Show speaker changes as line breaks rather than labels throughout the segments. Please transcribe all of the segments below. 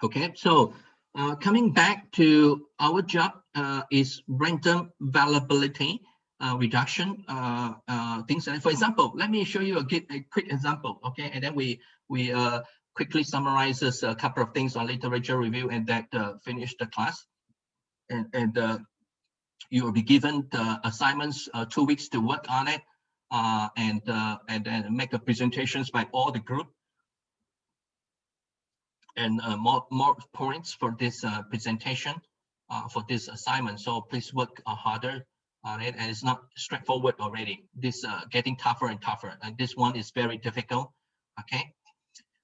Okay, so coming back to our job is random variability reduction things. For example, let me show you a quick example. Okay, and then we quickly summarizes a couple of things on literature review, and that finish the class. And you will be given the assignments 2 weeks to work on it, and then make a presentations by all the group, and more points for this presentation for this assignment. So please work harder on it, and it's not straightforward already. This getting tougher and tougher, and this one is very difficult.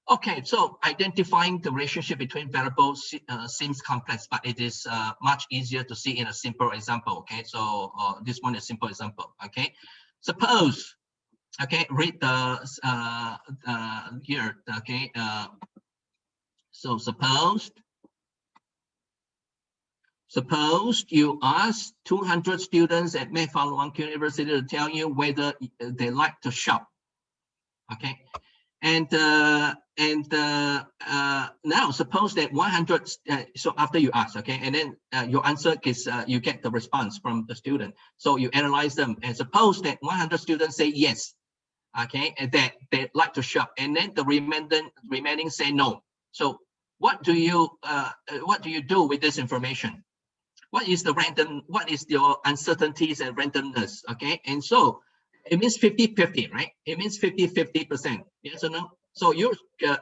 Okay, so identifying the relationship between variables seems complex, but it is much easier to see in a simple example. Okay, so this one is a simple example. Okay, suppose, okay, read the here. Okay, so suppose you ask 200 students at Medfalun University to tell you whether they like to shop. Okay, and now suppose that 100. So after you ask, okay, and then your answer is you get the response from the student. So you analyze them, and suppose that 100 students say yes, okay, and that they like to shop, and then the remaining say no. So what do you do with this information? What is your uncertainties and randomness? Okay, and so it means 50-50, right? It means 50-50%, yes or no? So you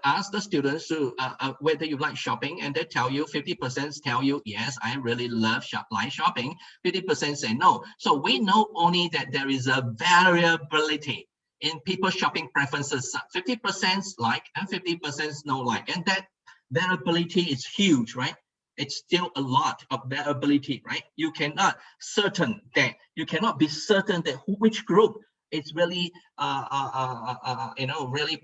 ask the students to whether you like shopping, and they tell you 50% tell you yes, I really like shopping. 50% say no. So we know only that there is a variability in people's shopping preferences. 50% like and 50% no like, and that variability is huge, right? It's still a lot of variability, right? You cannot be certain that which group is really really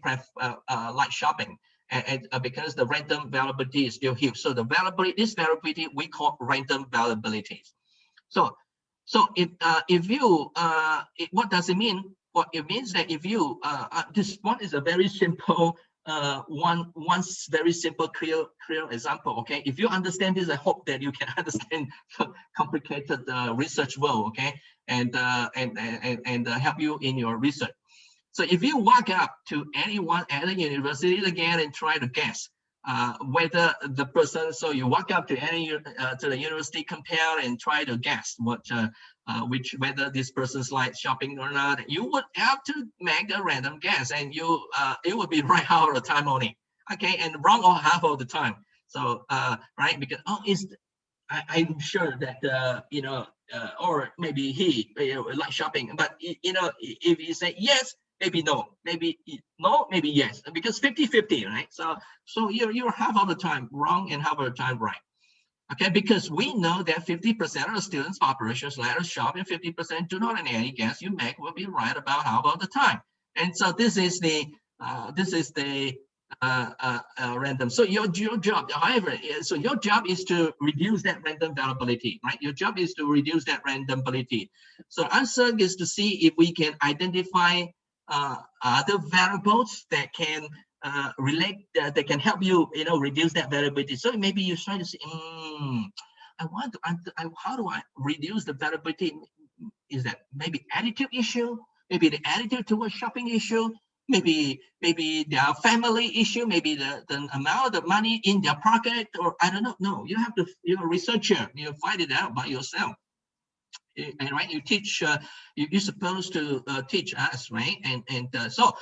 like shopping, and because the random variability is still huge. So this variability we call random variabilities. So if you what does it mean? Well, it means that if you this one is a very simple one very simple clear example. Okay, if you understand this, I hope that you can understand complicated research world. Okay, and help you in your research. So if you walk up to anyone at a university again and try to guess whether the person, so you walk up to to the university, compare and try to guess whether this person's like shopping or not, you would have to make a random guess, and it would be right half of the time only, okay, and wrong all half of the time. So right, because I'm sure that or maybe he like shopping, but if you say yes, maybe no, maybe no, maybe yes, because 50-50, right? So you're half of the time wrong and half of the time right. Okay, because we know that 50% of the students' populations like to shop, and 50% do not, and any guess you make will be right about half of the time. And so this is the random. So your job, however, so your job is to reduce that random variability, right? Your job is to reduce that random variability. So answer is to see if we can identify other variables that can relate, that can help you, reduce that variability. So maybe you're trying to say, how do I reduce the variability? Is that maybe attitude issue? Maybe the attitude towards shopping issue? Maybe their family issue? Maybe the amount of money in their pocket? Or I don't know. No, you have to, you're a researcher. You find it out by yourself. And right, you teach. You're supposed to teach us, right? And so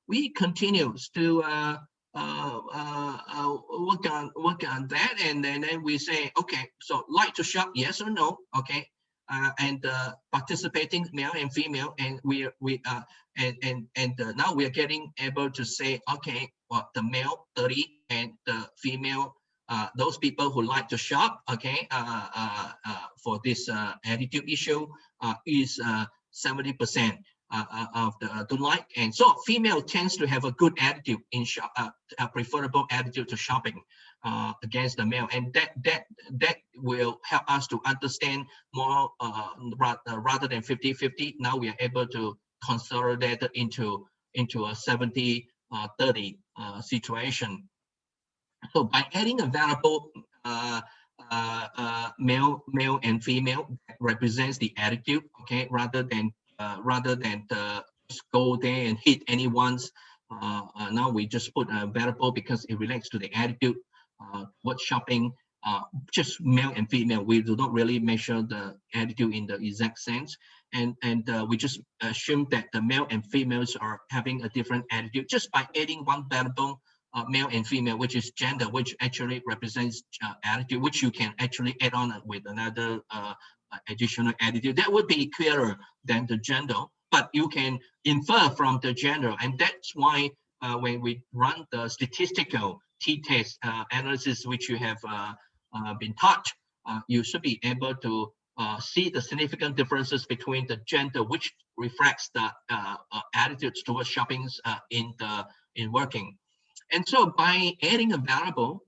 we continues to work on that, and then we say, okay, so like to shop, yes or no, okay, and participating male and female, and now we are getting able to say, okay, well, the male 30 and the female, those people who like to shop, okay, for this attitude issue is 70% of the don't like, and so female tends to have a good attitude in shop, a preferable attitude to shopping against the male, and that will help us to understand more rather than 50-50. Now we are able to consolidate it into a 70-30 situation. So by adding a variable male and female that represents the attitude, okay, rather than just go there and hit anyone's. Now we just put a variable because it relates to the attitude. What shopping, just male and female. We do not really measure the attitude in the exact sense, and we just assume that the male and females are having a different attitude just by adding one variable, male and female, which is gender, which actually represents attitude, which you can actually add on with another additional attitude. That would be clearer than the gender, but you can infer from the gender, and that's why when we run the statistical t-test analysis, which you have been taught, you should be able to see the significant differences between the gender, which reflects the attitudes towards shopping in working. And so by adding a variable,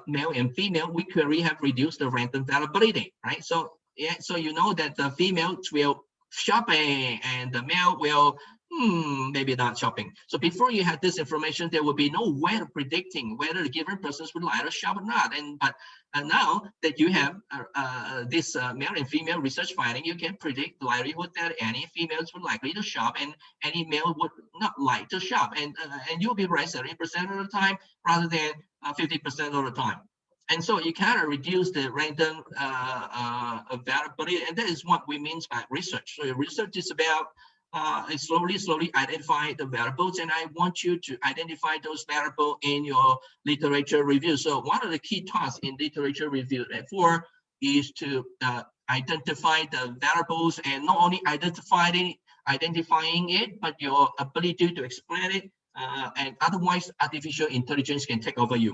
male and female, we clearly have reduced the random variability, right? So yeah, so you know that the females will shopping and the male will maybe not shopping. So before you had this information, there would be no way of predicting whether the given persons would like to shop or not. But now that you have this male and female research finding, you can predict the likelihood that any females would likely to shop and any male would not like to shop, and you'll be right 70% of the time rather than 50% of the time. And so you kind of reduce the random variability, and that is what we mean by research. So research is about slowly identify the variables, and I want you to identify those variables in your literature review. So one of the key tasks in literature review, therefore, is to identify the variables, and not only identifying it, but your ability to explain it, and otherwise artificial intelligence can take over you.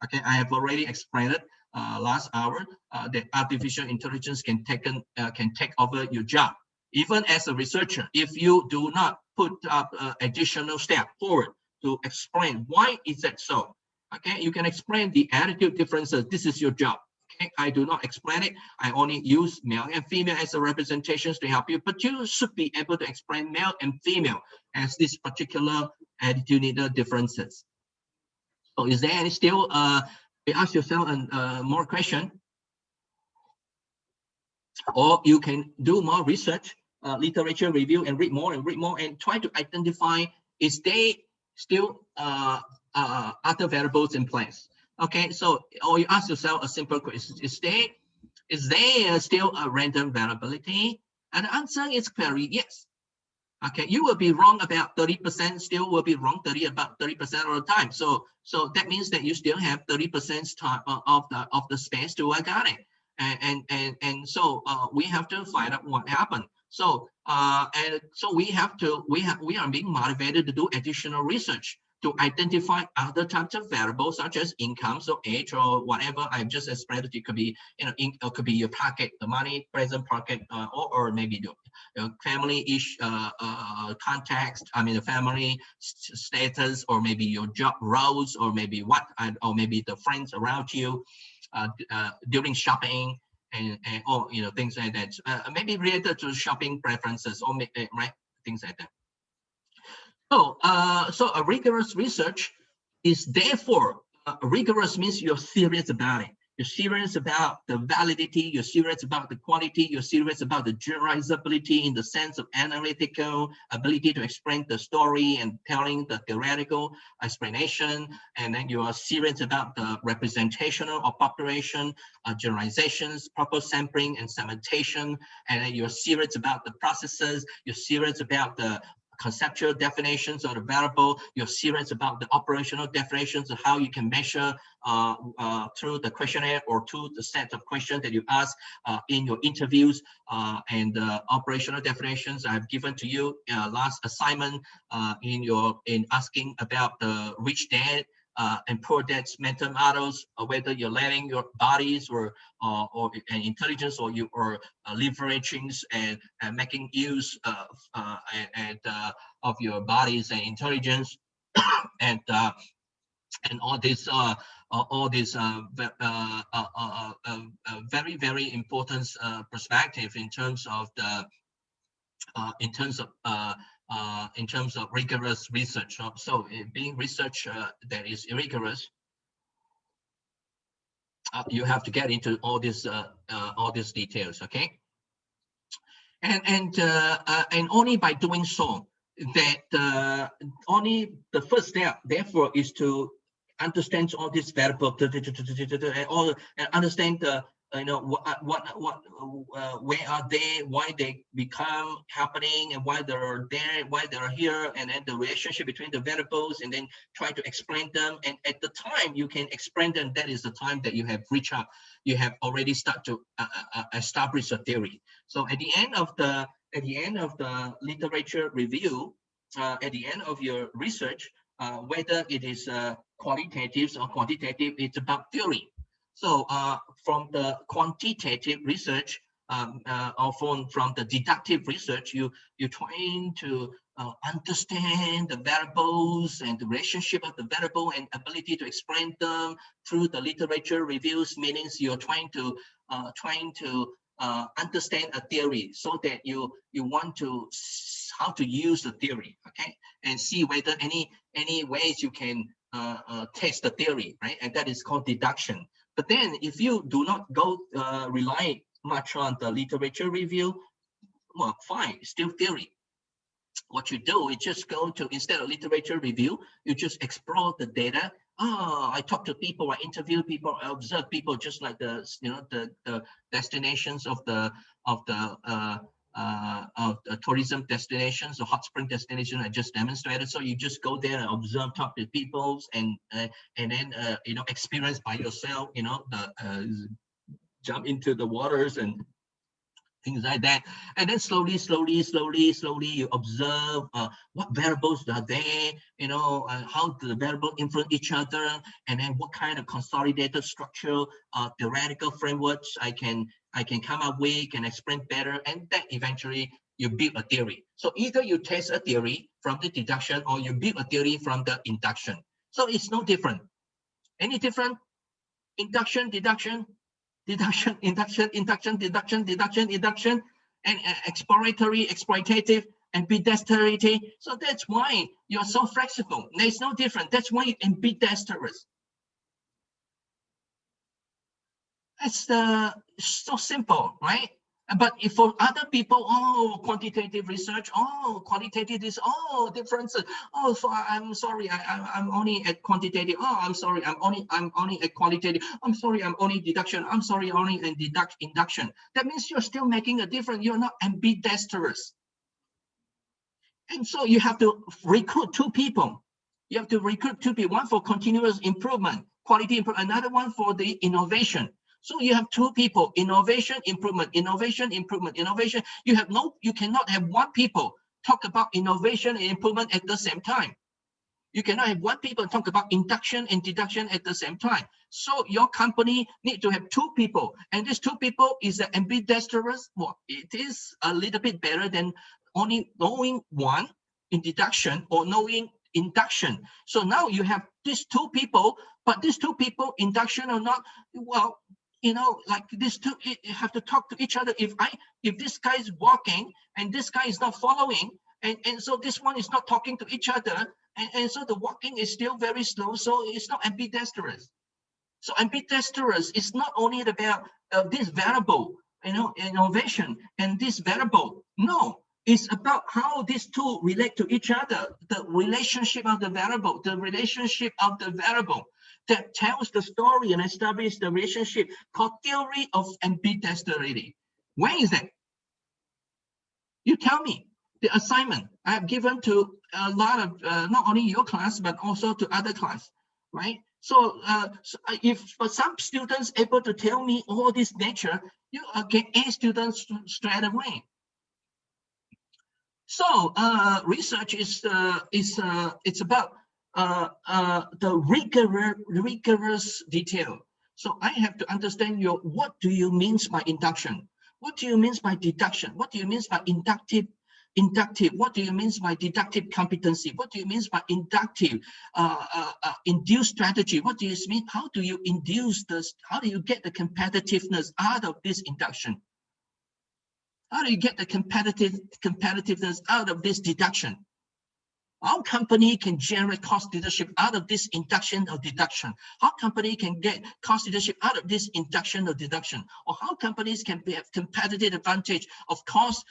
Okay, I have already explained it last hour that artificial intelligence can take over your job. Even as a researcher, if you do not put up additional step forward to explain why is that so, okay, you can explain the attitude differences. This is your job. Okay, I do not explain it. I only use male and female as a representations to help you, but you should be able to explain male and female as this particular attitudinal differences. So is there any still, you ask yourself more question, or you can do more research, literature review, and read more and try to identify is there still other variables in place. Okay, so or you ask yourself a simple question: is there still a random variability? And the answer is clearly yes. Okay, you will be wrong about 30%, still will be wrong about 30% of the time. So that means that you still have 30% of the space to work on it. And so we have to find out what happened. So and so we are being motivated to do additional research to identify other types of variables such as income, so age or whatever I've just explained. It could be, it could be your pocket, the money, present pocket, or maybe your family context. I mean, the family status, or maybe your job roles, or maybe or maybe the friends around you during shopping, and or things like that. Maybe related to shopping preferences, or right, things like that. So, so a rigorous research is therefore, rigorous means you're serious about it. You're serious about the validity, you're serious about the quality, you're serious about the generalizability in the sense of analytical ability to explain the story and telling the theoretical explanation. And then you are serious about the representational or population generalizations, proper sampling and segmentation. And then you're serious about the processes, you're serious about the conceptual definitions of the variable, you're serious about the operational definitions of how you can measure through the questionnaire or through the set of questions that you ask in your interviews, and operational definitions I've given to you last assignment in asking about the rich dad and poor dad's mental models, whether you're letting your bodies or intelligence, or you are leveraging and making use of your bodies and intelligence, and all this very important perspective in terms of the in terms of rigorous research. So being research that is rigorous you have to get into all these details, okay? And only by doing so, that only the first step, therefore, is to understand all these variables and understand the where are they, why they become happening, and why they're there, why they're here, and then the relationship between the variables, and then try to explain them. And at the time you can explain them, that is the time that you have reached out, you have already started to establish a theory. So at the end of the literature review, at the end of your research, whether it is qualitative or quantitative, it's about theory. So from the quantitative research, or from the deductive research, you're trying to understand the variables and the relationship of the variable and ability to explain them through the literature reviews. Meanings you're trying to understand a theory, so that you want to how to use the theory, okay, and see whether any ways you can test the theory, right? And that is called deduction. But then if you do not go rely much on the literature review, well, fine, still theory. What you do is just go to, instead of literature review, you just explore the data. I talk to people, I interview people, I observe people, just like the destinations of the tourism destinations or hot spring destination I just demonstrated. So you just go there and observe, talk to people, and then experience by yourself, jump into the waters and things like that. And then slowly you observe what variables are there, how the variable influence each other, and then what kind of consolidated structural theoretical frameworks I can come up with and explain better, and that eventually you build a theory. So either you test a theory from the deduction, or you build a theory from the induction. So it's no different. Any different? Induction, deduction, deduction, induction, induction, deduction, deduction, induction, and exploratory, exploitative, and ambidexterity. So that's why you're so flexible. There's no different. That's why you're ambidextrous. That's so simple, right? But if for other people, quantitative research, qualitative is, differences. So I'm sorry, I'm only at quantitative. I'm sorry, I'm only at qualitative. I'm sorry, I'm only deduction. I'm sorry, only in induction. That means you're still making a difference. You're not ambidextrous. And so you have to recruit two people. You have to recruit two people, one for continuous improvement, quality improvement, another one for the innovation. So you have two people, innovation, improvement, innovation, improvement, innovation. You cannot have one people talk about innovation and improvement at the same time. You cannot have one people talk about induction and deduction at the same time. So your company need to have two people, and these two people is ambidextrous. Well, it is a little bit better than only knowing one in deduction or knowing induction. So now you have these two people, but these two people, induction or not, well, like these two have to talk to each other. If this guy is walking and this guy is not following, and so this one is not talking to each other, and so the walking is still very slow, so it's not ambidextrous. So ambidextrous is not only about this variable, innovation and this variable. No, it's about how these two relate to each other, the relationship of the variable, that tells the story and establishes the relationship, called theory of ambidexterity. Where is that? You tell me. The assignment I have given to a lot of, not only your class, but also to other class, right? So, if for some students able to tell me all this nature, you get A students straight away. So research is it's about the rigorous detail. So I have to understand what do you mean by induction? What do you mean by deduction? What do you mean by inductive? What do you mean by deductive competency? What do you mean by inductive induced strategy? What do you mean? How do you induce this? How do you get the competitiveness out of this induction? How do you get the competitiveness out of this deduction? How company can generate cost leadership out of this induction or deduction? How company can get cost leadership out of this induction or deduction? Or how companies can have competitive advantage of cost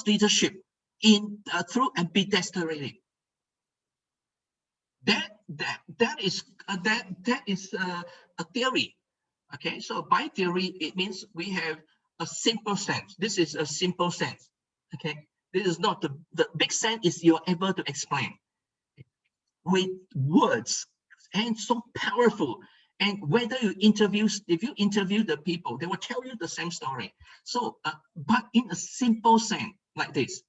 leadership in through ambidexterity? That is a theory. Okay, so by theory it means we have a simple sense. This is a simple sense. Okay, this is not the big sense is you're able to explain with words and so powerful. And whether if you interview the people, they will tell you the same story. So, but in a simple sense, like this.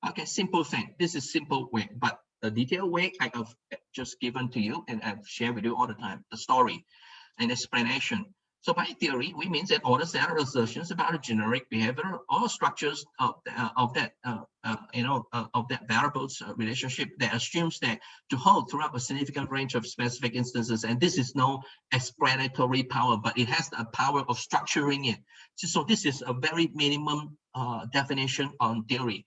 Okay, simple sense. This is simple way, but the detailed way I have just given to you and I've shared with you all the time, the story and explanation. So by theory, we mean that all the set of assertions about a generic behavior or structures of that variables relationship that assumes that to hold throughout a significant range of specific instances, and this is no explanatory power, but it has the power of structuring it. So this is a very minimum definition on theory.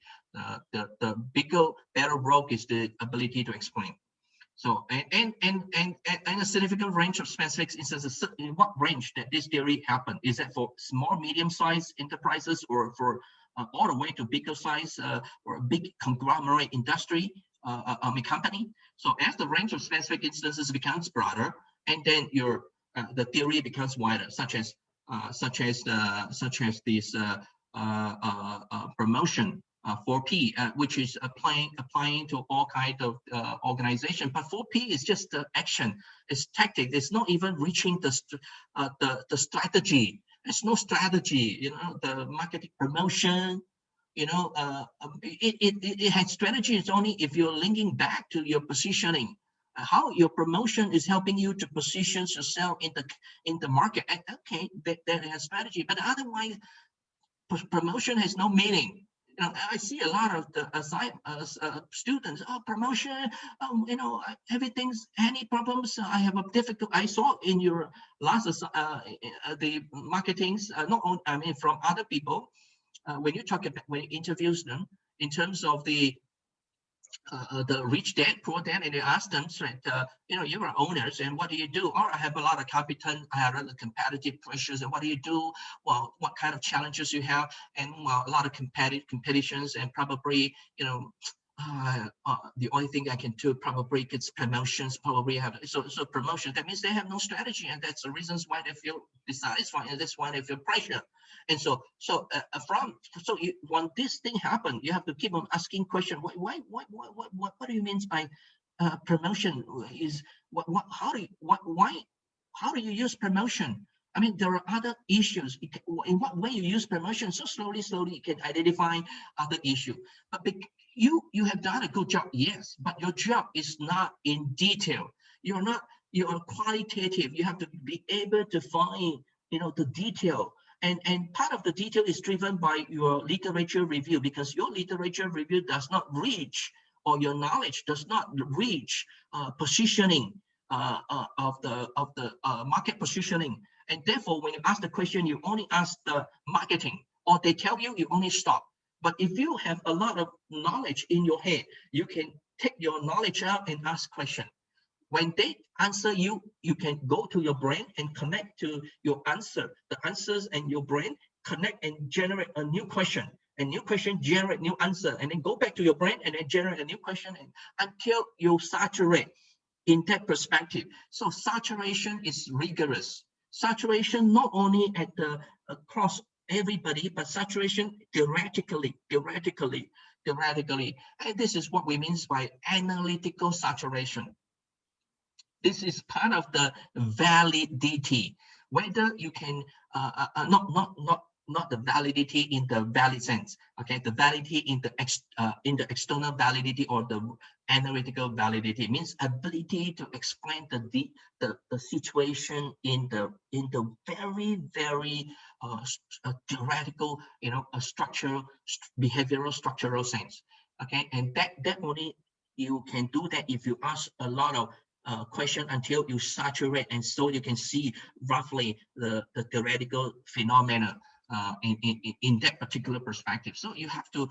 The bigger, better broke is the ability to explain. So and a significant range of specific instances. In what range that this theory happened? Is that for small, medium-sized enterprises, or for all the way to bigger size or a big conglomerate industry company? So as the range of specific instances becomes broader, and then your the theory becomes wider, such as this promotion. 4P, which is applying to all kinds of organization, but 4P is just the action, it's tactic. It's not even reaching the strategy. There's no strategy. You know, the marketing promotion. You know, it has strategy. It's only if you're linking back to your positioning, how your promotion is helping you to position yourself in the market. And okay, that has strategy, but otherwise, promotion has no meaning. You know, I see a lot of the students. Oh, promotion. You know, everything's any problems. I have a difficult. I saw in your last the marketings. Not only, I mean, from other people. When you talk about, when you interview them in terms of the rich dad, poor dad, and you ask them, you know, you are owners, and what do you do? Oh, I have a lot of capital, I have a lot of competitive pressures, and what do you do? Well, what kind of challenges you have? And well, a lot of competitions, and probably, you know, the only thing I can do probably gets promotions. Probably have so promotion. That means they have no strategy, and that's the reasons why they feel dissatisfied, and that's why they feel pressure. And so you, when this thing happen, you have to keep on asking question. What do you mean by promotion? Is what how do you use promotion? I mean, there are other issues. In what way you use promotion? So slowly you can identify other issue. But you have done a good job, yes, but your job is not in detail. You're qualitative. You have to be able to find, you know, the detail. And part of the detail is driven by your literature review, because your literature review does not reach, or your knowledge does not reach positioning of the market positioning. And therefore, when you ask the question, you only ask the marketing, or they tell you, you only stop. But if you have a lot of knowledge in your head, you can take your knowledge out and ask question. When they answer you, you can go to your brain and connect to your answer. The answers and your brain connect and generate a new question. A new question generate new answer, and then go back to your brain and then generate a new question, and until you saturate in that perspective. So saturation is rigorous. Saturation not only at the across everybody, but saturation theoretically. And this is what we mean by analytical saturation. This is part of the validity, whether you can not the validity in the valid sense, okay? The validity in the external validity, or the analytical validity, means ability to explain the situation in the very theoretical, you know, a structural, behavioral structural sense, okay? And that only you can do that if you ask a lot of question until you saturate, and so you can see roughly the theoretical phenomena in that particular perspective. So you have to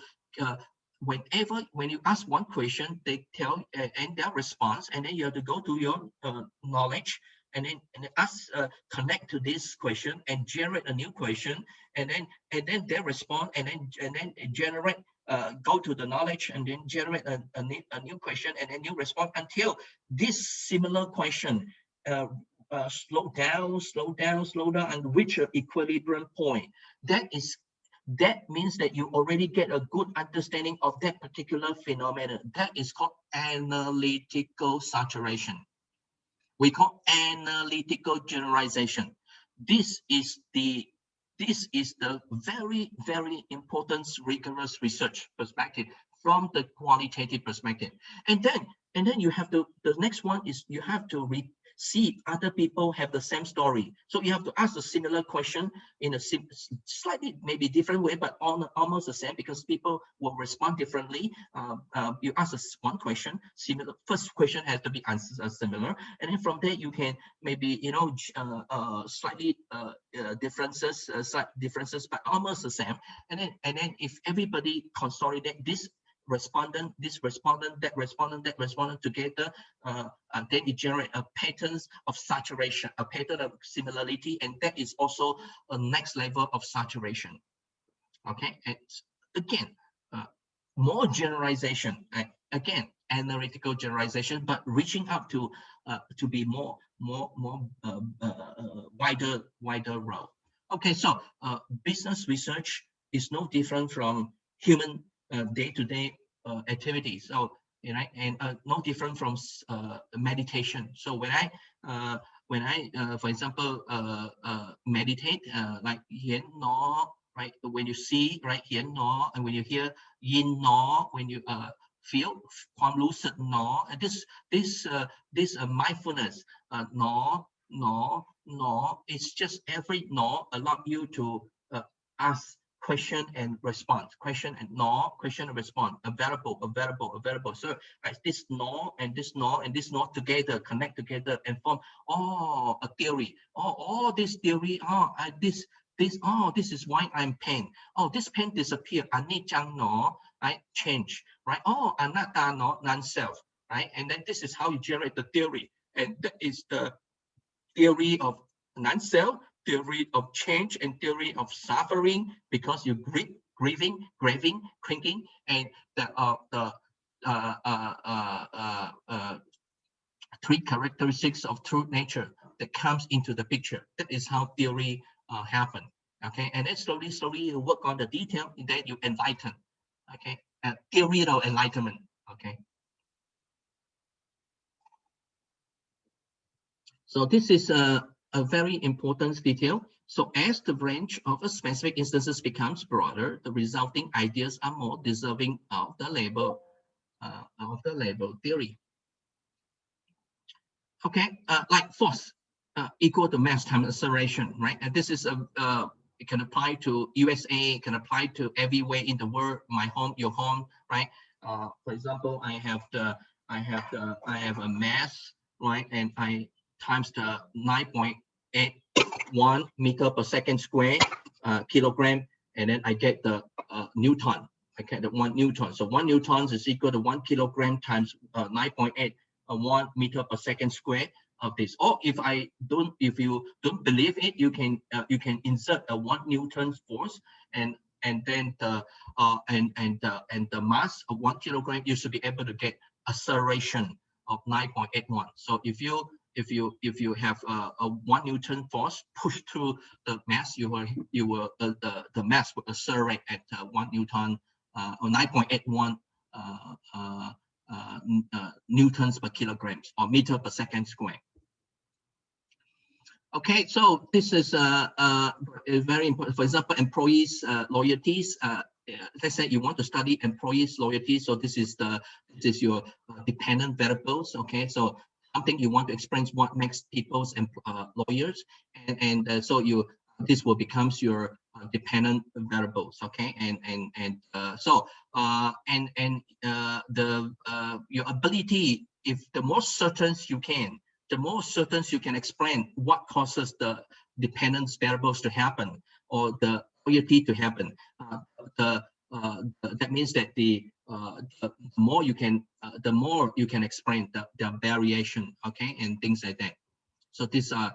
when you ask one question, they tell and their response, and then you have to go to your knowledge, and then ask connect to this question and generate a new question, and then they respond, and then generate go to the knowledge, and then generate a new question, and then new response, until this similar question slow down, and reach an equilibrium point. That means that you already get a good understanding of that particular phenomenon. That is called analytical saturation. We call analytical generalization. This is the very, very important rigorous research perspective from the qualitative perspective. And then you have to, the next one is you have to see other people have the same story. So you have to ask a similar question in a slightly maybe different way, but almost the same, because people will respond differently. You ask one question, similar. First question has to be answered similar, and then from there you can maybe slightly differences, but almost the same. And then if everybody consolidate this respondent, that respondent together, then it generates a patterns of saturation, a pattern of similarity, and that is also a next level of saturation. Okay, and again, more generalization, again, analytical generalization, but reaching up to be more wider role. Okay, so business research is no different from human day-to-day activities. So and no different from meditation. So when I for example meditate, like hiến nó, right, when you see, right, hiến nó, and when you hear yin nó, when you feel ความรู้สึก nó, and this mindfulness, nó, it's just every nó allow you to ask question and response, question and response, available. So this no and this no together, connect together and form a theory. This theory. This is why I'm pain. This pain disappear. Anicca no, right? Change, right? Anatta no, non-self, right? And then this is how you generate the theory, and that is the theory of non-self, theory of change, and theory of suffering, because you grieving, cringing, and the three characteristics of true nature that comes into the picture. That is how theory happen. Okay, and then slowly you work on the detail, and then you enlighten. Okay, theory of enlightenment. Okay. So this is a very important detail. So as the range of specific instances becomes broader, the resulting ideas are more deserving of the label theory. Okay, like force equal to mass times acceleration, right? And this is it can apply to USA, it can apply to everywhere in the world. My home, your home, right? For example, I have a mass, right, and I times the 9.81 meter per second square kilogram, and then I get the Newton. I get the 1 Newton. So 1 Newton is equal to 1 kilogram times 9.81 meter per second square of this. Or if you don't believe it, you can insert a 1 Newton force, and then the mass of 1 kilogram, you should be able to get acceleration of 9.81. So if you have a 1 Newton force pushed through the mass, the mass will accelerate at 1 Newton or 9.81 newtons per kilograms or meter per second square. Okay, so this is very important. For example, employees' loyalties. Let's say you want to study employees' loyalty. So this is your dependent variables. Okay, so something you want to explain what makes people's lawyers, and so this will becomes your dependent variables. Okay, your ability, if the more certain you can explain what causes the dependence variables to happen or the loyalty to happen. That means that the the more you can explain the variation, okay, and things like that. So this the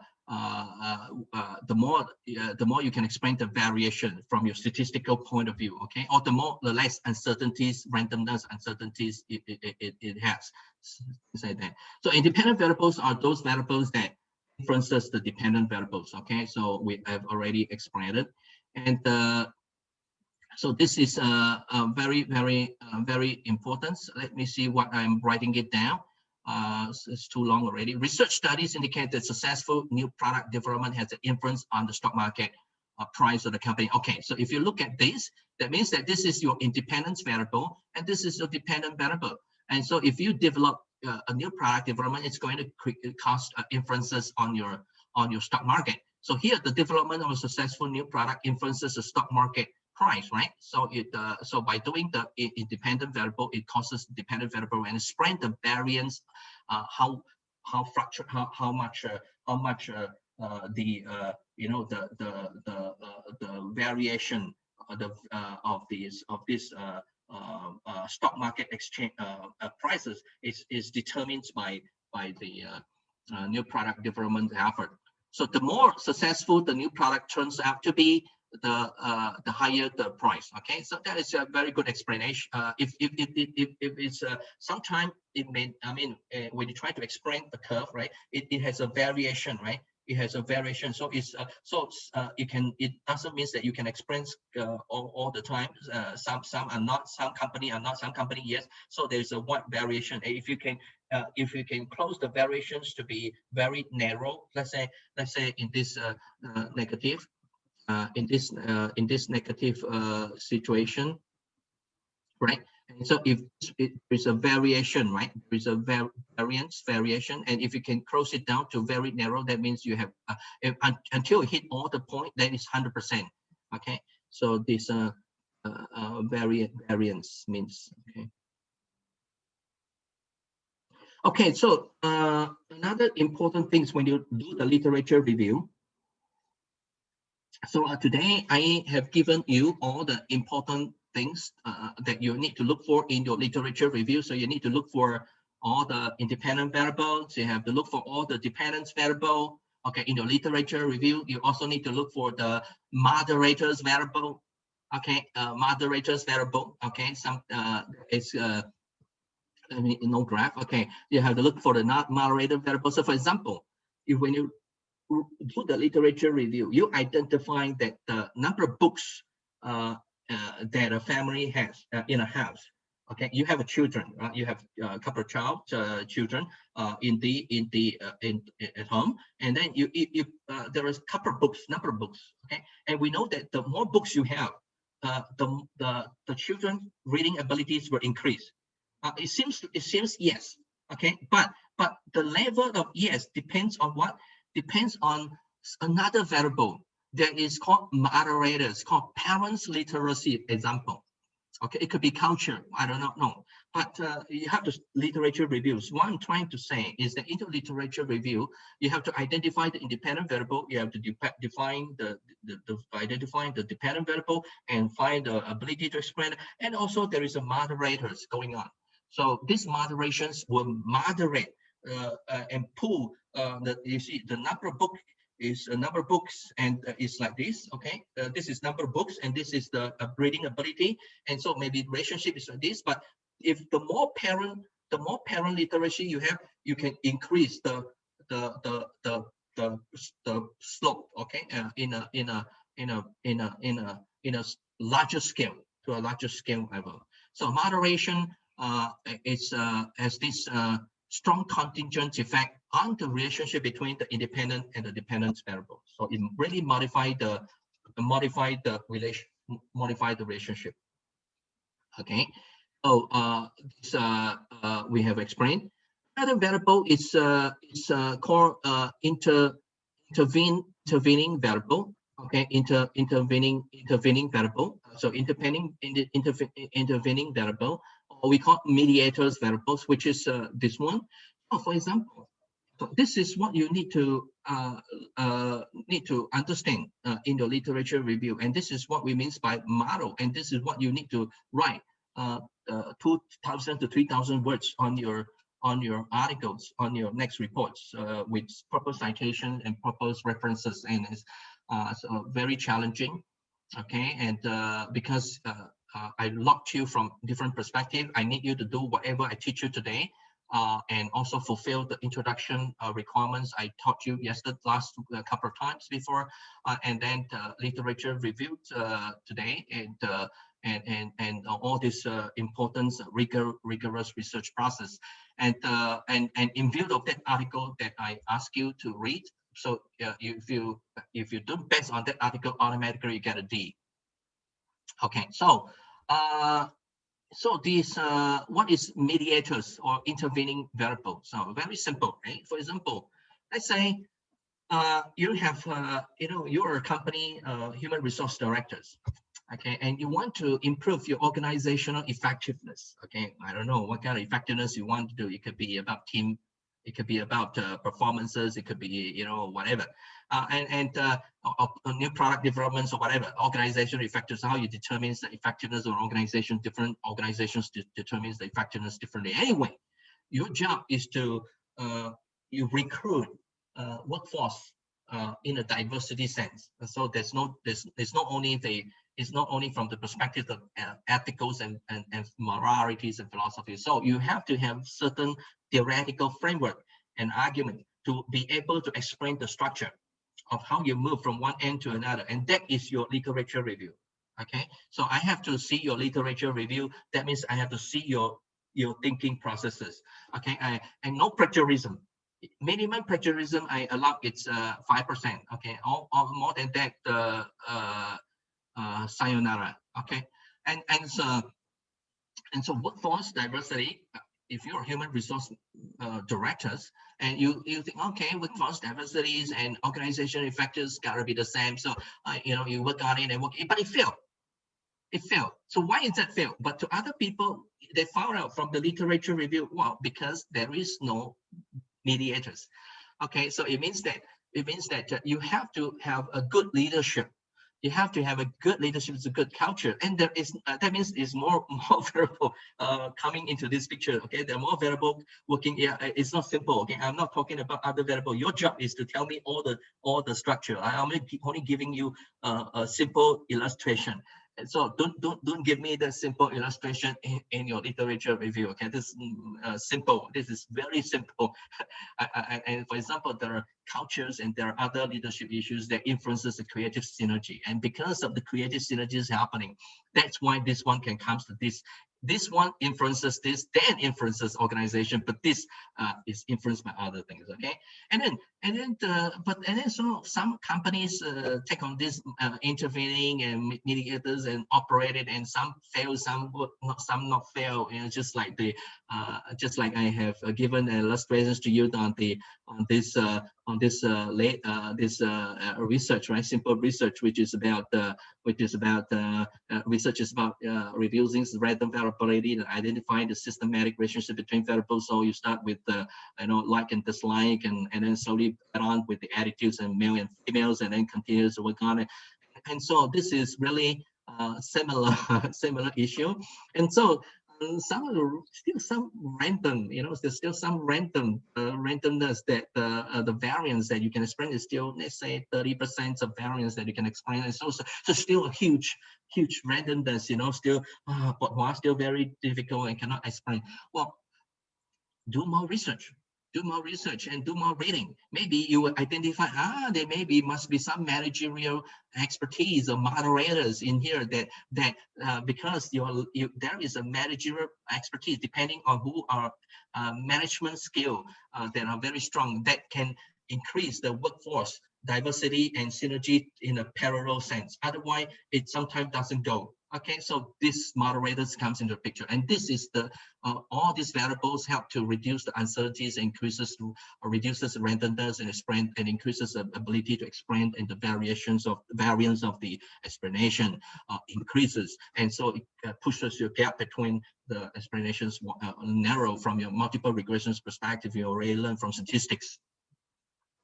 more you can explain the variation from your statistical point of view, okay, or the less uncertainties, randomness, uncertainties it has. Things like that. So independent variables are those variables that influences the dependent variables. Okay, so we have already explained it, and so this is very important. So let me see what I'm writing it down. It's too long already. Research studies indicate that successful new product development has an influence on the stock market price of the company. Okay, so if you look at this, that means that this is your independence variable and this is your dependent variable. And so if you develop a new product development, it's going to cause influences on your stock market. So here, the development of a successful new product influences the stock market price, right? So so by doing the independent variable, it causes dependent variable and spread the variance, how much the variation of this stock market exchange prices is determined by the new product development effort. So the more successful the new product turns out to be, the higher the price. Okay, so that is a very good explanation. If it's sometimes it may, I mean, when you try to explain the curve, right, it has a variation, right? It has a variation, so it's it doesn't mean that you can explain all the time. Some are not, some company are not, some company yes. So there's a wide variation. If you can close the variations to be very narrow, let's say in this negative. In this negative situation, right? And so if there is a variation, right? There is a variation, and if you can close it down to very narrow, that means you have until you hit all the point, that is 100%. Okay, so this variance means okay. Okay, so another important thing is when you do the literature review. So today I have given you all the important things that you need to look for in your literature review. So you need to look for all the independent variables. You have to look for all the dependence variable. Okay, in your literature review, you also need to look for the moderators variable. Okay, moderators variable. Okay, some it's I mean, no graph. Okay, you have to look for the moderator variable. So for example, if when you do the literature review, you identify that the number of books that a family has in a house. Okay, you have children, you have a couple of children at home, and then you there is a couple of books, number of books. Okay, and we know that the more books you have, the children reading abilities will increase. It seems yes. Okay, but the level of yes depends on what? Depends on another variable that is called moderators, called parents' literacy example. Okay, it could be culture, I don't know, but you have to literature reviews. What I'm trying to say is that in the literature review, you have to identify the independent variable, you have to define identifying the dependent variable and find the ability to explain it, and also there is a moderators going on. So these moderations will moderate and pull you see the number of books is a number of books, and it's like this. Okay, this is number of books and this is the reading ability, and so maybe relationship is like this. But if the more parent literacy you have, you can increase the slope. Okay, in a larger scale, to a larger scale level. So moderation has this strong contingent effect on the relationship between the independent and the dependent variable. So it really modify the relationship. Okay. So we have explained. Another variable is called intervening variable. Okay, intervening variable. So intervening variable, or we call mediators variables, which is this one. Oh, for example, so this is what you need to understand in your literature review, and this is what we mean by model, and this is what you need to write 2,000 to 3,000 words on your articles, on your next reports, with proper citation and proper references, and it's so very challenging. Okay, and because I locked you from different perspective, I need you to do whatever I teach you today, and also fulfill the introduction requirements I taught you last couple of times before, and then literature review today, and all this important rigorous research process, and in view of that article that I ask you to read. So if you do best on that article, automatically you get a D. Okay, so these what is mediators or intervening variable? So very simple, right? For example, let's say you have you're a company human resource directors, okay, and you want to improve your organizational effectiveness. Okay, I don't know what kind of effectiveness you want to do. It could be about team, it could be about performances, it could be whatever, and new product developments or whatever. Organizational effectiveness, how you determine the effectiveness of an organization. Different organizations determines the effectiveness differently. Anyway, your job is to you recruit workforce in a diversity sense. So there's not only from the perspective of ethicals and moralities and philosophies. So you have to have certain theoretical framework and argument to be able to explain the structure of how you move from one end to another, and that is your literature review. Okay, so I have to see your literature review. That means I have to see your thinking processes. Okay, and no plagiarism. Minimum plagiarism I allow it's 5%. Okay, all more than that sayonara. Okay, and so workforce diversity. If you're human resource directors and you think, okay, workforce diversities and organizational effectiveness gotta be the same, so you work on it and work, but it failed. It failed. So why is that failed? But to other people, they found out from the literature review, well, because there is no mediators. Okay, so it means that you have to have a good leadership. You have to have a good leadership, it's a good culture, and there is that means is more variable coming into this picture. Okay, there are more variable working. Yeah, it's not simple. Okay, I'm not talking about other variable. Your job is to tell me all the structure. I'm only giving you a simple illustration. And so don't give me the simple illustration in your literature review. Okay, this is simple. This is very simple. And for example, there are cultures and there are other leadership issues that influences the creative synergy. And because of the creative synergies happening, that's why this one can come to this. This one influences this, then influences organization, but this is influenced by other things. Okay, and then so some companies take on this intervening and mediators and operate it, and some fail, some work, not fail. Just like I have given illustrations to you on this research, right? Simple research, which is about research is about reducing random variability and identifying the systematic relationship between variables. So you start with like and dislike, and then slowly add on with the attitudes and male and females, and then continues to work on it. And so this is really similar issue. And so still some random, there's still some randomness that the variance that you can explain is still, let's say 30% of variance that you can explain. And so still a huge randomness, still, but why still very difficult and cannot explain. Well, do more research and do more reading. Maybe you will identify, there must be some managerial expertise or moderators in here that because there is a managerial expertise depending on who are management skill that are very strong, that can increase the workforce diversity and synergy in a parallel sense. Otherwise, it sometimes doesn't go. Okay, so this moderators comes into the picture, and this is the all these variables help to reduce the uncertainties, reduces the randomness and increases the ability to explain, and the variance of the explanation increases, and so it pushes your gap between the explanations narrow from your multiple regressions perspective. You already learned from statistics.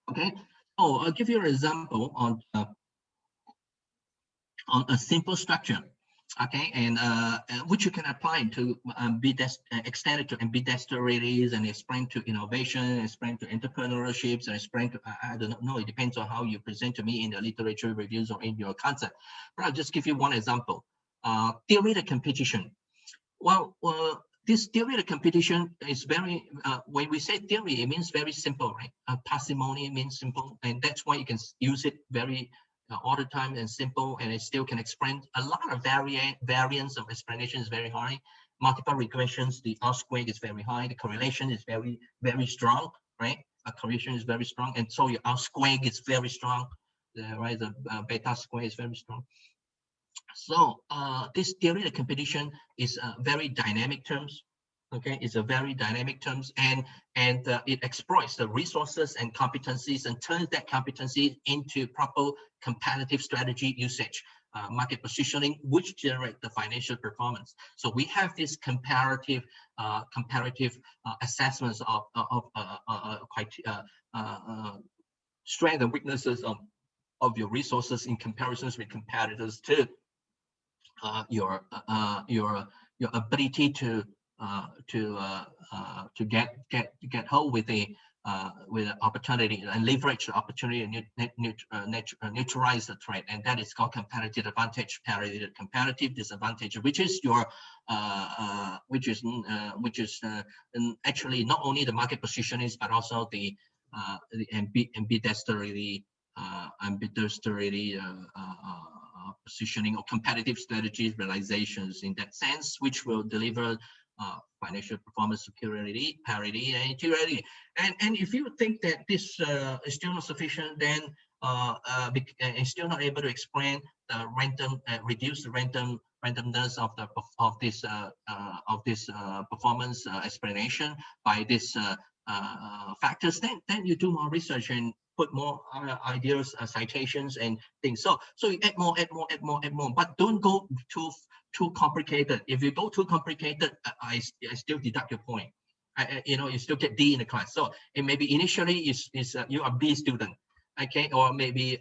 Okay, I'll give you an example on a simple structure. Okay, and which you can apply to extend it to ambidexterities and explain to innovation, explain to entrepreneurships, and explain to I don't know. It depends on how you present to me in the literature reviews or in your concept. But I'll just give you one example. Theory of competition. Well, this theory of competition is very, when we say theory, it means very simple, right? Parsimony means simple, and that's why you can use it very all the time and simple, and it still can explain a lot of variance of explanation is very high. Multiple regressions, the R squared is very high, the correlation is very, very strong, right? A correlation is very strong, and so your R squared is very strong, right? The beta square is very strong. So this theory of competition is very dynamic terms. Okay, it's a very dynamic terms, and it exploits the resources and competencies and turns that competency into proper competitive strategy usage, market positioning, which generate the financial performance. So we have this comparative assessments of strength and weaknesses of your resources in comparisons with competitors too. Your ability to get hold with the opportunity and leverage the opportunity and neutralize the threat, and that is called competitive advantage, comparative disadvantage, which is your actually not only the market positioning but also the ambidexterity positioning or competitive strategies realizations in that sense, which will deliver financial performance superiority, parity, and interiority. And if you think that this is still not sufficient, then it's still not able to explain the reduce the randomness of this performance explanation by this factors, then you do more research and put more ideas, citations, and things. So you add more, but don't go too complicated. If you go too complicated, I still deduct your point. You still get D in the class. So it maybe initially is you are B student, okay, or maybe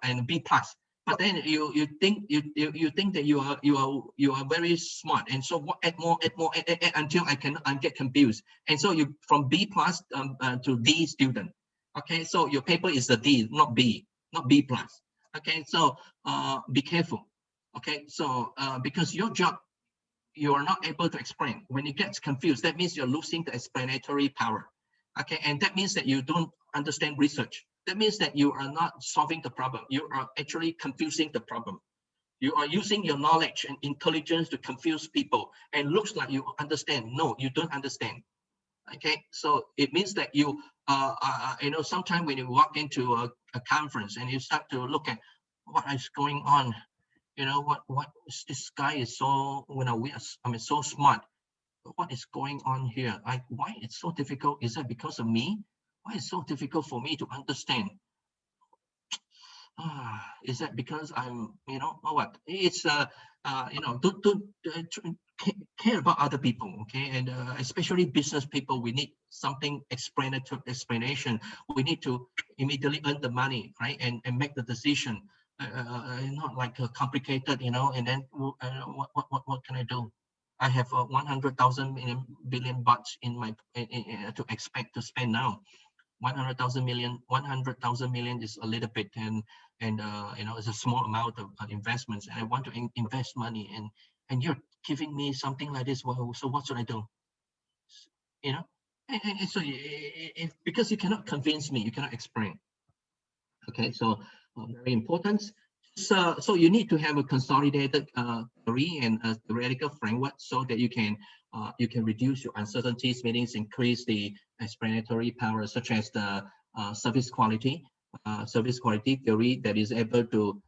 and B plus. But then you think that you are very smart, and so add more until I get confused, and so you from B plus to D student. Okay, so your paper is a D, not B plus. Okay, so be careful. Okay, so because your job, you are not able to explain. When it gets confused, that means you're losing the explanatory power. Okay, and that means that you don't understand research. That means that you are not solving the problem. You are actually confusing the problem. You are using your knowledge and intelligence to confuse people, and looks like you understand. No, you don't understand. Okay, so it means that you sometimes when you walk into a conference and you start to look at what is going on, what this guy is so so smart. What is going on here? Why it's so difficult? Is that because of me? Why is it so difficult for me to understand? Is that because I'm, what? It's don't care about other people, okay? And especially business people, we need something explanation. We need to immediately earn the money, right? And make the decision. Not like complicated, and then what can I do? I have 100,000 billion bucks in my to expect to spend now. 100,000 million is a little bit, and it's a small amount of investments, and I want to invest money, and you're giving me something like this. Well, so what should I do? And so because you cannot convince me, you cannot explain. Okay, so very important. So you need to have a consolidated theory and a theoretical framework so that you can reduce your uncertainties, meaning increase the explanatory power, such as the service quality theory that is able to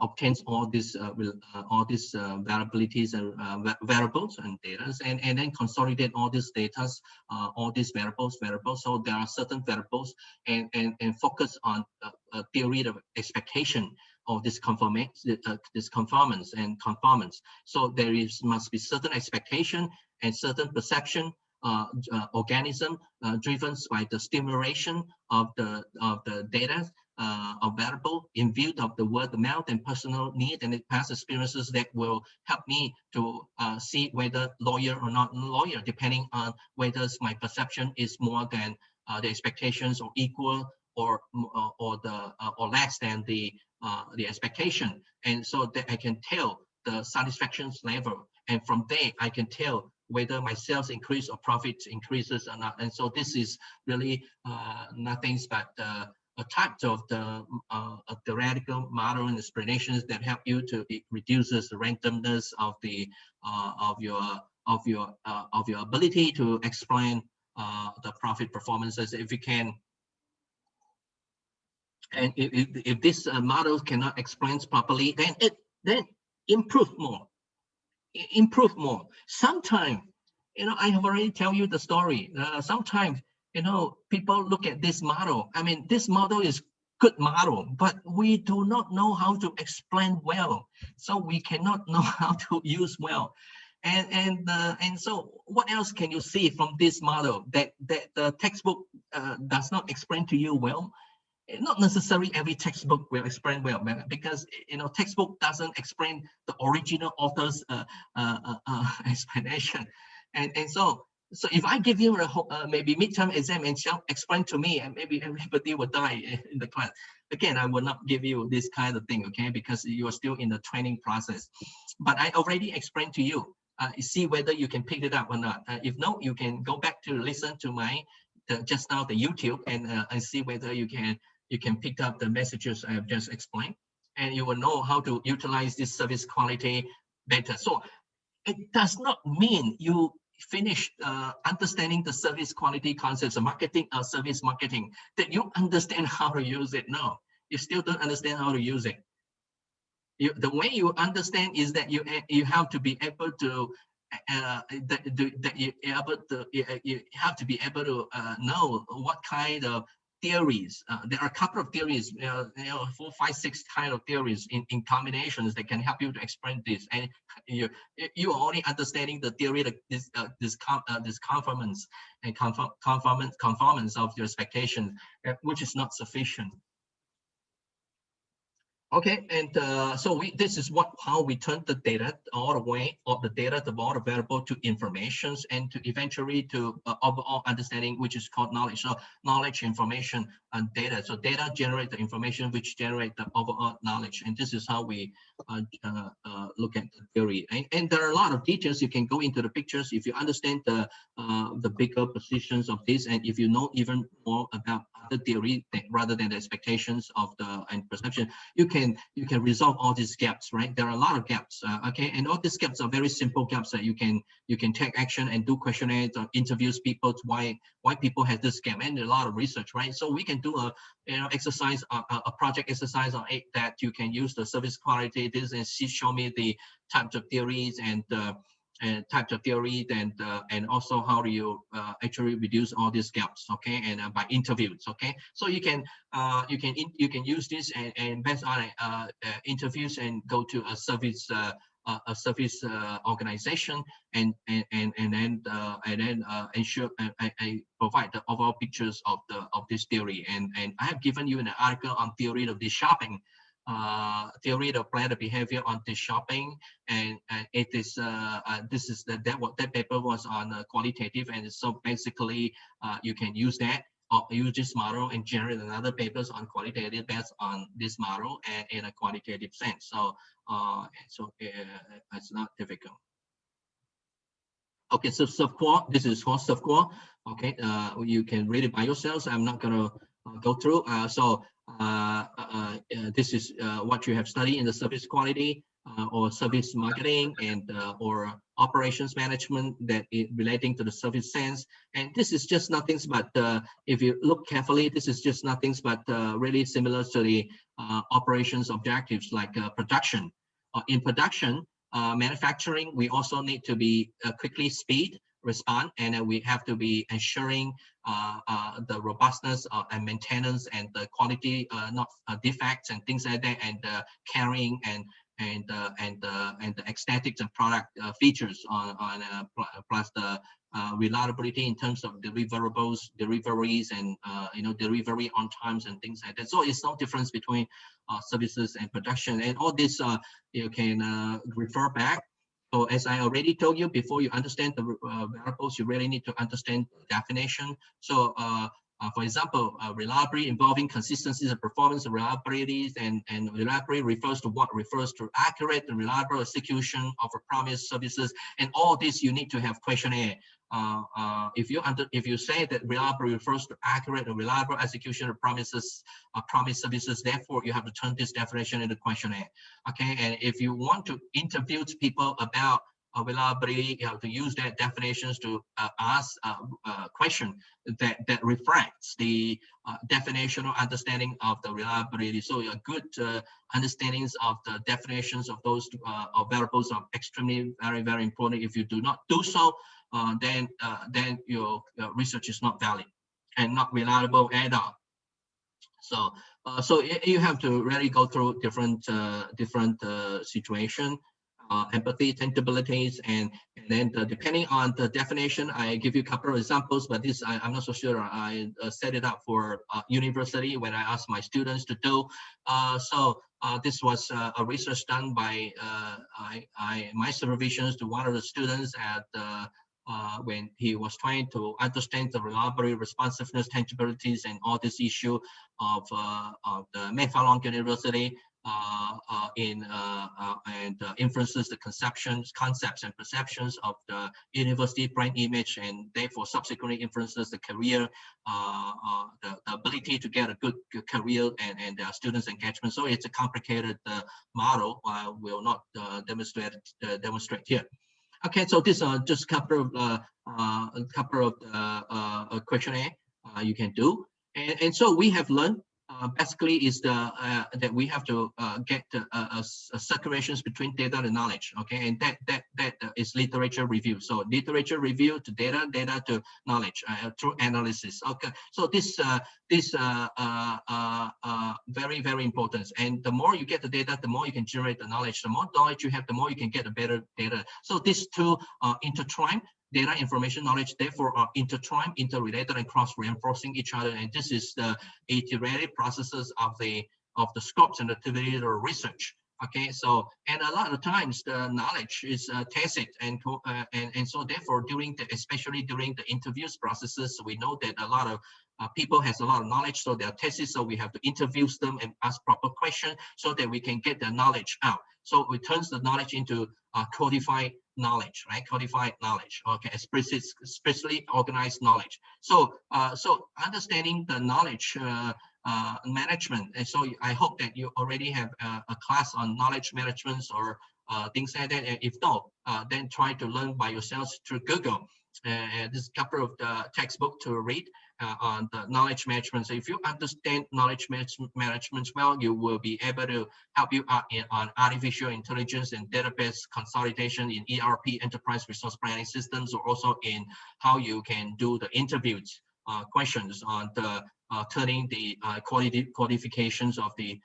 obtain all these variabilities and variables and data, and then consolidate all these data, all these variables. So there are certain variables, and focus on a theory of expectation of this conformance and conformance. So there must be certain expectation and certain perception organism driven by the stimulation of the data variable in view of the word of mouth and personal need and past experiences that will help me to see whether loyal or not loyal, depending on whether my perception is more than the expectations or equal or less than the expectation, and so that I can tell the satisfaction level, and from there I can tell whether my sales increase or profits increases or not. And so this is really nothing but a type of the theoretical model and explanations that help you to reduces the randomness of the of your ability to explain the profit performances. If you can, and if this model cannot explain properly, then improve more. Improve more. Sometimes, I have already tell you the story. Sometimes, people look at this model. I mean, this model is good model, but we do not know how to explain well, so we cannot know how to use well. And so what else can you see from this model that the textbook does not explain to you well? Not necessarily every textbook will explain well, because textbook doesn't explain the original author's explanation, and so if I give you a maybe midterm exam and explain to me, and maybe everybody will die in the class. Again, I will not give you this kind of thing, okay? Because you are still in the training process. But I already explained to you. See whether you can pick it up or not. If no, you can go back to listen to my just now the YouTube and see whether you can pick up the messages I have just explained, and you will know how to utilize this service quality better. So it does not mean you finish understanding the service quality concepts of marketing or service marketing, that you understand how to use it. No, you still don't understand how to use it. The way you understand is that you have to be able to you have to be able to know what kind of theories. There are a couple of theories, 4, 5, 6 kind of theories in combinations that can help you to explain this. And you are only understanding the theory of this conformance and conformance of your expectation, which is not sufficient. Okay, and so this is how we turn the data all the way, of the data of all the variable to informations, and to eventually to overall understanding, which is called knowledge. So knowledge, information, and data. So data generate the information, which generate the overall knowledge, and this is how we look at the theory. And there are a lot of details. You can go into the pictures if you understand the bigger positions of this, and if you know even more about the theory rather than the expectations of and perception, you can resolve all these gaps, right? There are a lot of gaps, okay, and all these gaps are very simple gaps that you can take action and do questionnaires or interviews people to why people have this gap, and a lot of research, right? So we can do a exercise, a project exercise on it that you can use the service quality this and show me the types of theories and types of theory, and also how do you actually reduce all these gaps, okay, and by interviews, okay. So you can use this and based on interviews and go to a service organization and then ensure I provide the overall pictures of this theory, and I have given you an article on theory of the shopping. Theory of player behavior on the shopping, and it is that paper was on qualitative, and so basically you can use that or use this model and generate another papers on qualitative based on this model and in a quantitative sense. So it's not difficult. Okay, so subcore, this is for subcore. Okay, you can read it by yourselves. I'm not gonna go through. This is what you have studied in the service quality or service marketing and or operations management that is relating to the service sense. And this is just nothing but if you look carefully, this is just nothing but really similar to the operations objectives like production. In production, manufacturing, we also need to be quickly respond, and we have to be ensuring the robustness and maintenance and the quality, not defects and things like that, and carrying and the aesthetics and product features on plus reliability in terms of deliverables, deliveries, and delivery on times and things like that. So it's no difference between services and production, and all this you can refer back. So as I already told you, before you understand the variables, you really need to understand the definition. So for example, reliability involving consistency of performance, reliability, and reliability refers to what? Refers to accurate and reliable execution of a promised services, and all this you need to have questionnaire. If you say that reliability refers to accurate and reliable execution of promised services, therefore you have to turn this definition into questionnaire. Okay, and if you want to interview people about reliability, you have to use that definitions to ask a question that reflects the definitional understanding of the reliability. So a good understandings of the definitions of those variables are extremely very important. If you do not do so, then your research is not valid and not reliable at all. So so you have to really go through different situation, empathy, tangibilities, and then depending on the definition, I give you a couple of examples, but this I'm not so sure. I set it up for university when I asked my students to do. So this was a research done by my supervisions to one of the students at when he was trying to understand the reliability, responsiveness, tangibilities, and all this issue of the Mayfalong University and influences the conceptions, concepts, and perceptions of the university brand image, and therefore subsequently influences the career, the ability to get a good career and students' engagement. So it's a complicated model. I will not demonstrate here. Okay, so this are just a couple of questionnaire you can do, and so we have learned basically is that we have to get circulations between data and knowledge. Okay, and that is literature review. So literature review to data, data to knowledge through analysis. Okay, so this very important. And the more you get the data, the more you can generate the knowledge. The more knowledge you have, the more you can get a better data. So these two intertwine. Data, information, knowledge, therefore are intertwined, interrelated, and cross-reinforcing each other. And this is the iterative processes of the scopes and activities or research. Okay, so and a lot of times the knowledge is tacit, and so therefore especially during the interviews processes, we know that a lot of people has a lot of knowledge, so they are tacit. So we have to interview them and ask proper questions so that we can get the knowledge out. So we turn the knowledge into codified knowledge, right? Codified knowledge, okay, especially organized knowledge. So so understanding the knowledge management, and so I hope that you already have a class on knowledge management or things like that. And if not, then try to learn by yourselves through Google. There's a couple of textbook to read on the knowledge management. So if you understand knowledge management well, you will be able to help you out on artificial intelligence and database consolidation in ERP, enterprise resource planning systems, or also in how you can do the interviews questions on the turning the qualifications of the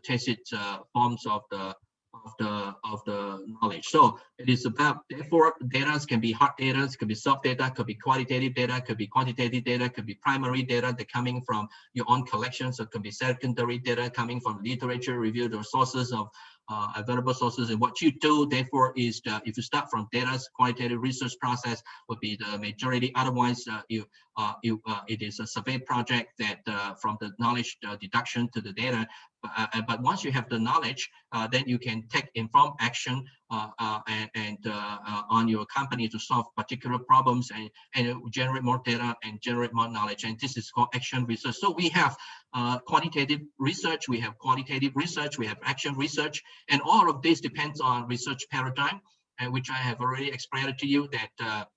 tacit forms of the knowledge. So it is about, therefore, data can be hard data, could be soft data, could be qualitative data, could be quantitative data, could be primary data that coming from your own collections, so it could be secondary data coming from literature review, the sources of available sources. And what you do, therefore, is if you start from data, qualitative research process would be the majority. Otherwise, it is a survey project that from the knowledge deduction to the data. But once you have the knowledge, then you can take informed action on your company to solve particular problems and generate more data and generate more knowledge. And this is called action research. So we have quantitative research, we have qualitative research, we have action research, and all of this depends on research paradigm, which I have already explained to you that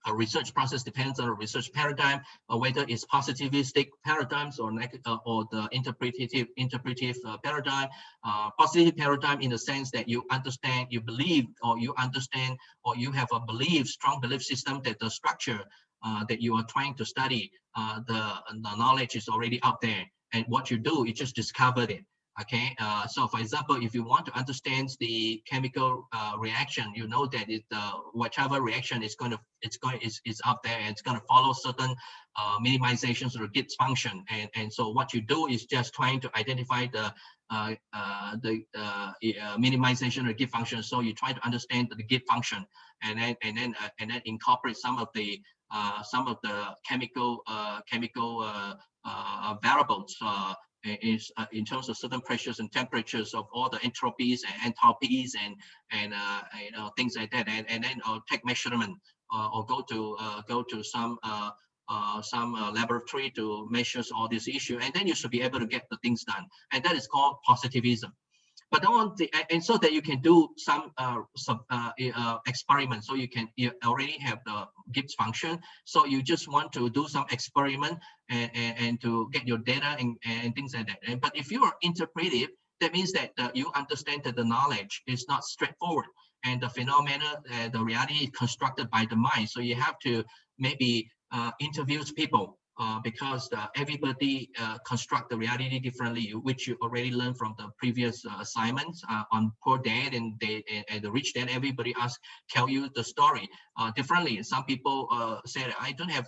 a research process depends on a research paradigm, whether it's positivistic paradigms or negative, or the interpretive paradigm. Positive paradigm in the sense that you understand, you believe, or you understand, or you have a strong belief system that the structure that you are trying to study, the knowledge is already out there, and what you do, you just discovered it. Okay, so for example, if you want to understand the chemical reaction, you know that whichever reaction is is up there, and it's going to follow certain minimizations or Gibbs function, and so what you do is just trying to identify the minimization or Gibbs function. So you try to understand the Gibbs function, and then incorporate some of the chemical variables. In terms of certain pressures and temperatures of all the entropies and enthalpies and you know, things like that, and then take measurement or go to some laboratory to measure all this issue, and then you should be able to get the things done, and that is called positivism. But and so that you can do some experiments, so you already have the Gibbs function, so you just want to do some experiment and to get your data and things like that. But if you are interpretive, that means that you understand that the knowledge is not straightforward, and the phenomena, the reality is constructed by the mind. So you have to maybe interview people. Because everybody construct the reality differently, which you already learned from the previous assignments on poor dad and the rich dad. Everybody tell you the story differently. Some people say I don't have,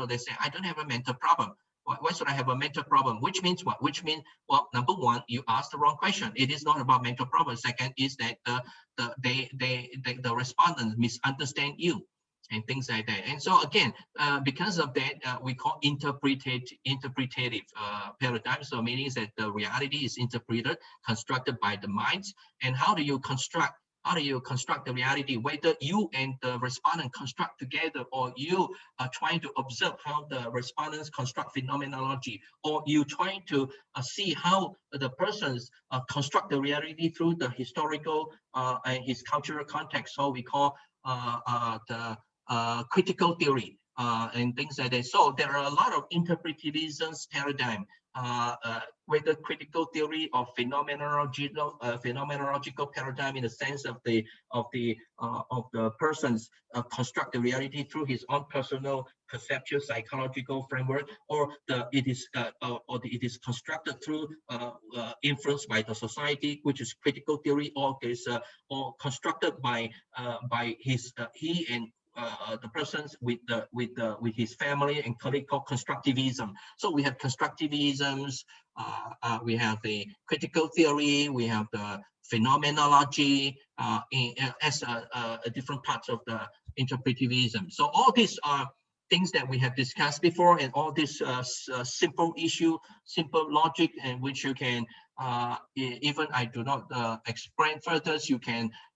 they say I don't have a mental problem. Why should I have a mental problem? Which means what? Which means, well, number one, you asked the wrong question. It is not about mental problem. Second is that the respondents misunderstand you, and things like that. And so again, because of that, we call interpretative paradigm. So meaning that the reality is interpreted, constructed by the minds. And how do you construct the reality? Whether you and the respondent construct together, or you are trying to observe how the respondents construct phenomenology, or you trying to see how the persons construct the reality through the historical and his cultural context. So we call the critical theory and things like that. So there are a lot of interpretivism paradigm, whether critical theory or phenomenological paradigm, in the sense of the person's construct the reality through his own personal perceptual psychological framework, or it is constructed through influenced by the society, which is critical theory, or constructed by he and the persons with his family and colleague, called constructivism. So we have constructivisms, we have the critical theory, we have the phenomenology as different parts of the interpretivism. So all these are things that we have discussed before, and all this simple logic, and which you can even I do not explain further,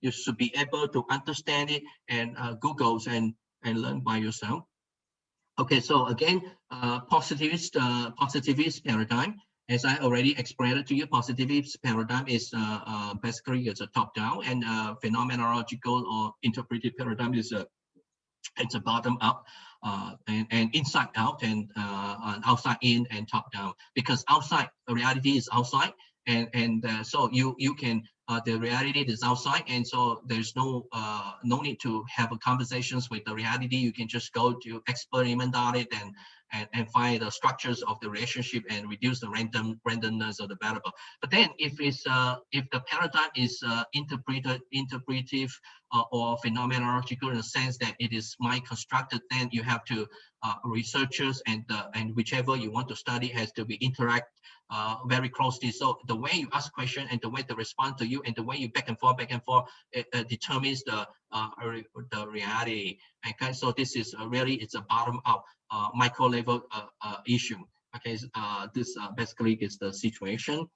you should be able to understand it and Google and learn by yourself. Okay, so again, positivist paradigm, as I already explained it to you. Positivist paradigm is basically it's a top-down, and phenomenological or interpretive paradigm is it's a bottom up, and inside out, and outside in, and top down. Because outside, the reality is outside, and so you can the reality is outside, and so there's no need to have a conversations with the reality. You can just go to experiment on it and find the structures of the relationship and reduce the randomness of the variable. But then if the paradigm is interpretive or phenomenological, in the sense that it is mind constructed, then you have to researchers and whichever you want to study has to be interact very closely. So the way you ask question and the way they respond to you and the way you back and forth, it determines the reality. Okay, so this is really, it's a bottom up micro level issue. Okay, this basically is the situation.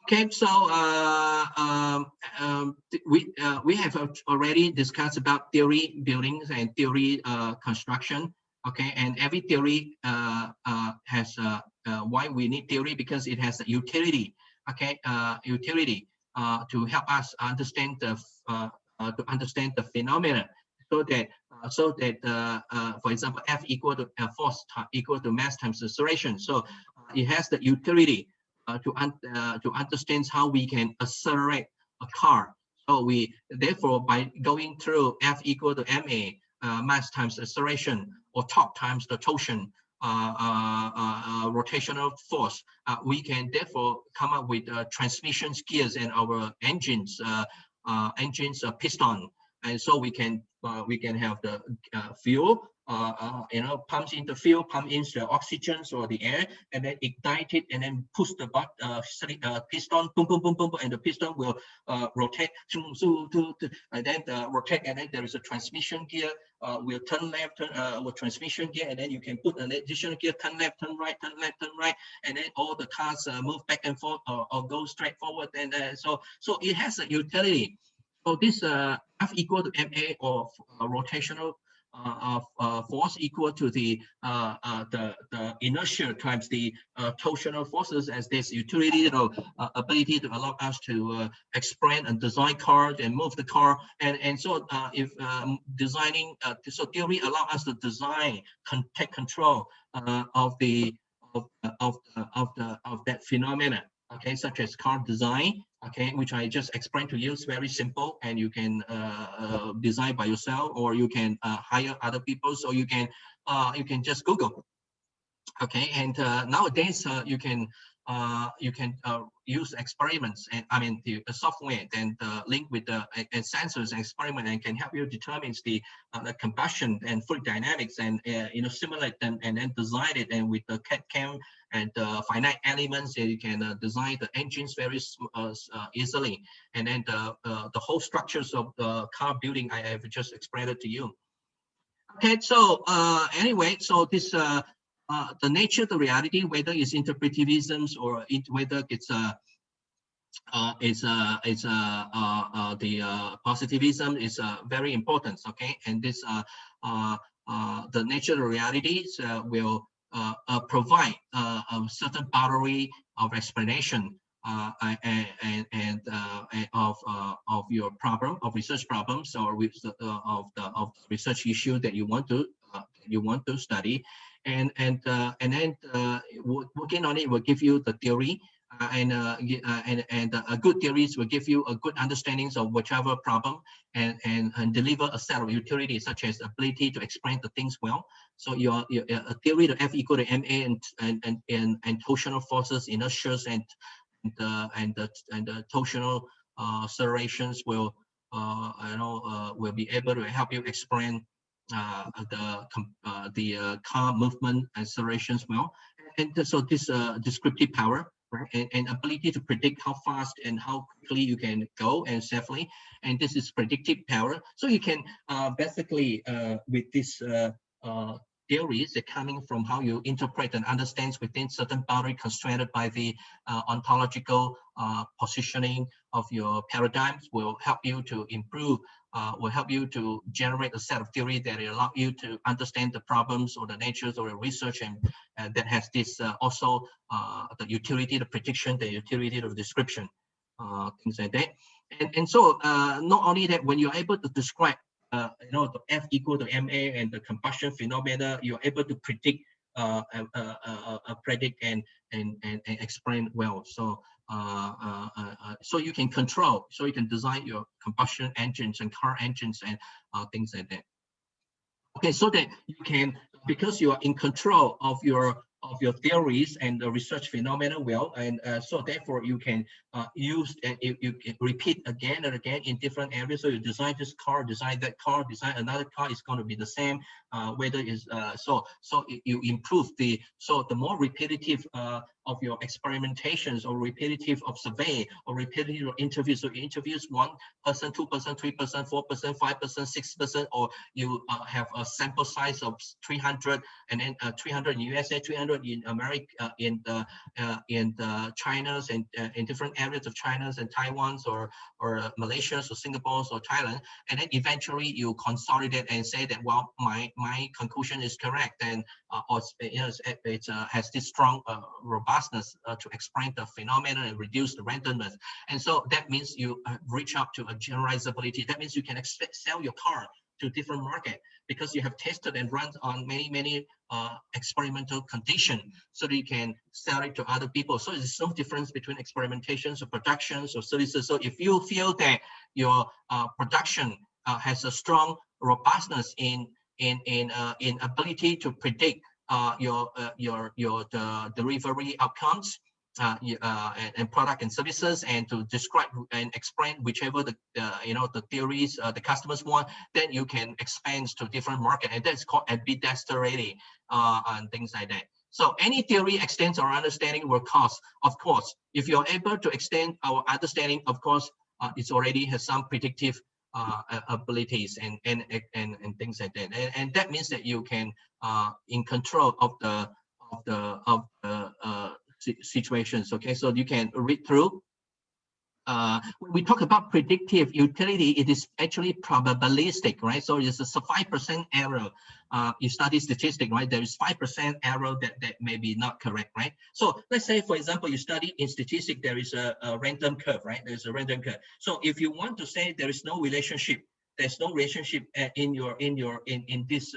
Okay, so we have already discussed about theory buildings and theory construction. Okay, and every theory has why we need theory, because it has a utility. Okay, utility to help us understand the phenomena, so that for example, F equal to force equal to mass times acceleration. So it has the utility to understand how we can accelerate a car. So we therefore, by going through F equal to ma, mass times acceleration, or torque times the torsion, rotational force, we can therefore come up with transmission gears and our engines piston, and so we can have the fuel, pumps in the fuel, pump in the oxygen or the air, and then ignite it, and then push the piston, boom, boom, boom, boom, boom, and the piston will rotate, and then rotate, and then there is a transmission gear. Will turn left, with transmission gear, and then you can put an additional gear, turn left, turn right, turn left, turn right, and then all the cars move back and forth or go straight forward, and so it has a utility. So this F equal to ma, or rotational force equal to the inertia times the torsional forces, as this utility ability to allow us to explain and design cars and move the car, and so if designing, so theory allow us to design, take control of that phenomena, okay, such as car design, okay, which I just explained to you. It's very simple, and you can design by yourself, or you can hire other people, so you can just Google, okay. And nowadays you can use experiments, and I mean the software, and link with the sensors and experiment, and can help you determine the combustion and fluid dynamics, and simulate them, and then design it, and with the CAD/CAM and finite elements, you can design the engines very easily, and then the whole structures of the car building I have just explained it to you. Okay, so anyway, so this the nature of the reality, whether it's interpretivisms or whether it's the positivism, is very important. Okay, and this the nature of the realities will provide a certain boundary of explanation and of your problem, of research problems, or of the research issue that you want to study, and then working on it will give you the theory, and good theories will give you a good understandings of whichever problem, and deliver a set of utilities, such as ability to explain the things well. So your theory to F equal to ma, and torsional forces, inertias, and the torsional accelerations will will be able to help you explain the car movement accelerations well. And so this descriptive power, right, and ability to predict how fast and how quickly you can go and safely, and this is predictive power. So you can basically with this theories that coming from how you interpret and understand within certain boundary constrained by the ontological positioning of your paradigms, will help you to improve, will help you to generate a set of theory that allow you to understand the problems or the natures or the research, and that has this also the utility, the prediction, the utility of description, things like that. And so not only that, when you're able to describe the F equal to ma and the combustion phenomena, you're able to predict, predict and explain well. So so you can control, so you can design your combustion engines and car engines and things like that. Okay, so that you can, because you are in control of your theories and the research phenomena well, and so therefore you can use, and you can repeat again and again in different areas. So you design this car, design that car, design another car, is going to be the same, whether is so you improve the, so the more repetitive of your experimentations, or repetitive of survey, or repetitive interviews. So you interviews 1%, 2%, 3%, 4%, 5%, 6%, or you have a sample size of 300, and then 300 in USA, 300 in America, in China's, and in different areas of China's and Taiwan's, or Malaysia's, or Singapore's, or Thailand, and then eventually you consolidate and say that, well, my conclusion is correct, and or it has this strong robustness to explain the phenomena and reduce the randomness. And so that means you reach up to a generalizability. That means you can sell your car to different market, because you have tested and run on many experimental conditions, so that you can sell it to other people. So there's no difference between experimentations or productions or services. So if you feel that your production has a strong robustness in ability to predict the delivery outcomes, and product and services, and to describe and explain whichever the theories the customers want. Then you can expand to different market, and that's called ambidexterity and things like that. So any theory extends our understanding will cost. Of course, if you're able to extend our understanding, of course, it already has some predictive abilities and things like that. And that means that you can in control of the situations. Okay, so you can read through. When we talk about predictive utility, it is actually probabilistic, right? So it's a 5% error. You study statistics, right? There is 5% error that may be not correct, right? So let's say, for example, you study in statistics, there is a random curve, right? There's a random curve. So if you want to say there is no relationship, there's no relationship in this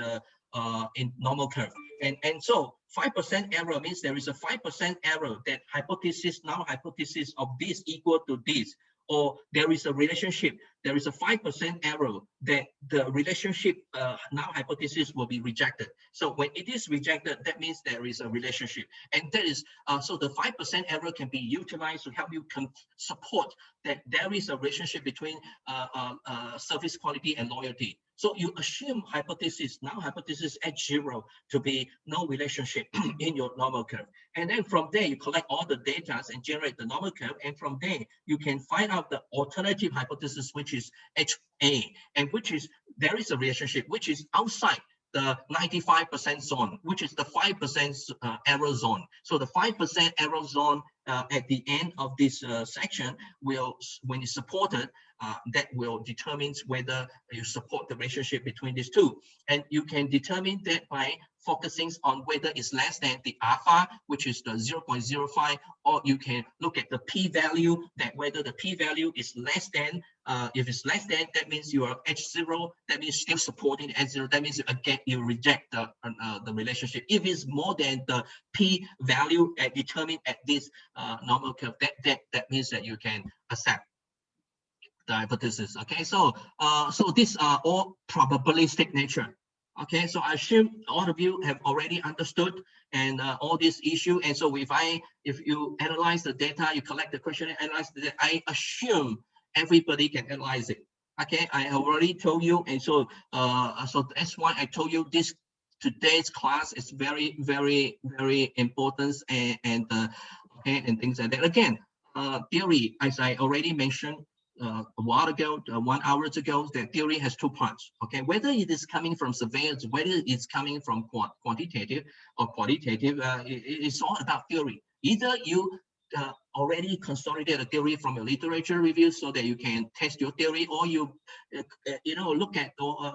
in normal curve, and so 5% error means there is a 5% error that hypothesis, null hypothesis of this equal to this, or there is a relationship, there is a 5% error that the relationship null hypothesis will be rejected. So when it is rejected, that means there is a relationship, and that is so the 5% error can be utilized to help you support that there is a relationship between service quality and loyalty. So you assume hypothesis, null hypothesis at 0 to be no relationship in your normal curve. And then from there, you collect all the data and generate the normal curve. And from there, you can find out the alternative hypothesis, which is HA, and which is, there is a relationship, which is outside the 95% zone, which is the 5% error zone. So the 5% error zone at the end of this section will, when it's supported, that will determine whether you support the relationship between these two. And you can determine that by focusing on whether it's less than the alpha, which is the 0.05, or you can look at the p-value, that whether the p-value is less than, if it's less than, that means you are H0, that means still supporting H0, that means again you reject the relationship. If it's more than the p-value determined at this normal curve, that means that you can accept the hypothesis. Okay, so so these are all probabilistic nature. Okay, so I assume all of you have already understood and all this issue. And so if you analyze the data, you collect the question, analyze the data, I assume everybody can analyze it. Okay, I have already told you, and so so that's why I told you this today's class is very, very, very important, and okay, and things like that. Again, theory, as I already mentioned a while ago, 1 hour ago, that theory has two parts. Okay, whether it is coming from surveillance, whether it's coming from quantitative or qualitative, it's all about theory. Either you already consolidate a theory from your literature review so that you can test your theory, or you look at or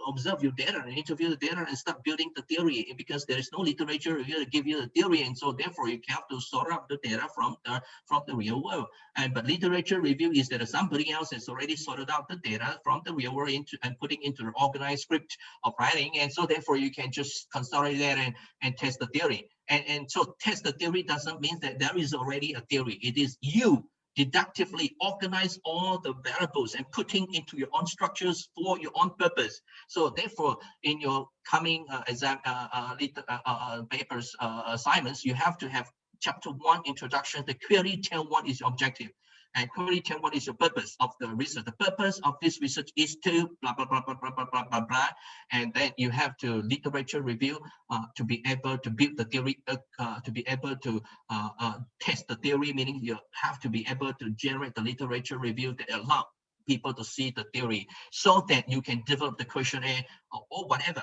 observe your data and interview the data and start building the theory, because there is no literature review to give you the theory, and so therefore you have to sort out the data from the real world. But literature review is that somebody else has already sorted out the data from the real world and putting into the organized script of writing, and so therefore you can just consolidate and test the theory. And so test the theory doesn't mean that there is already a theory. It is you deductively organize all the variables and putting into your own structures for your own purpose. So therefore, in your coming exam papers assignments, you have to have chapter 1 introduction, the query tell what is your objective. And query tell what is your purpose of the research. The purpose of this research is to blah, blah, blah, blah, blah, blah, blah, blah, blah. And then you have to literature review to be able to build the theory, to be able to test the theory, meaning you have to be able to generate the literature review that allow people to see the theory so that you can develop the questionnaire or whatever,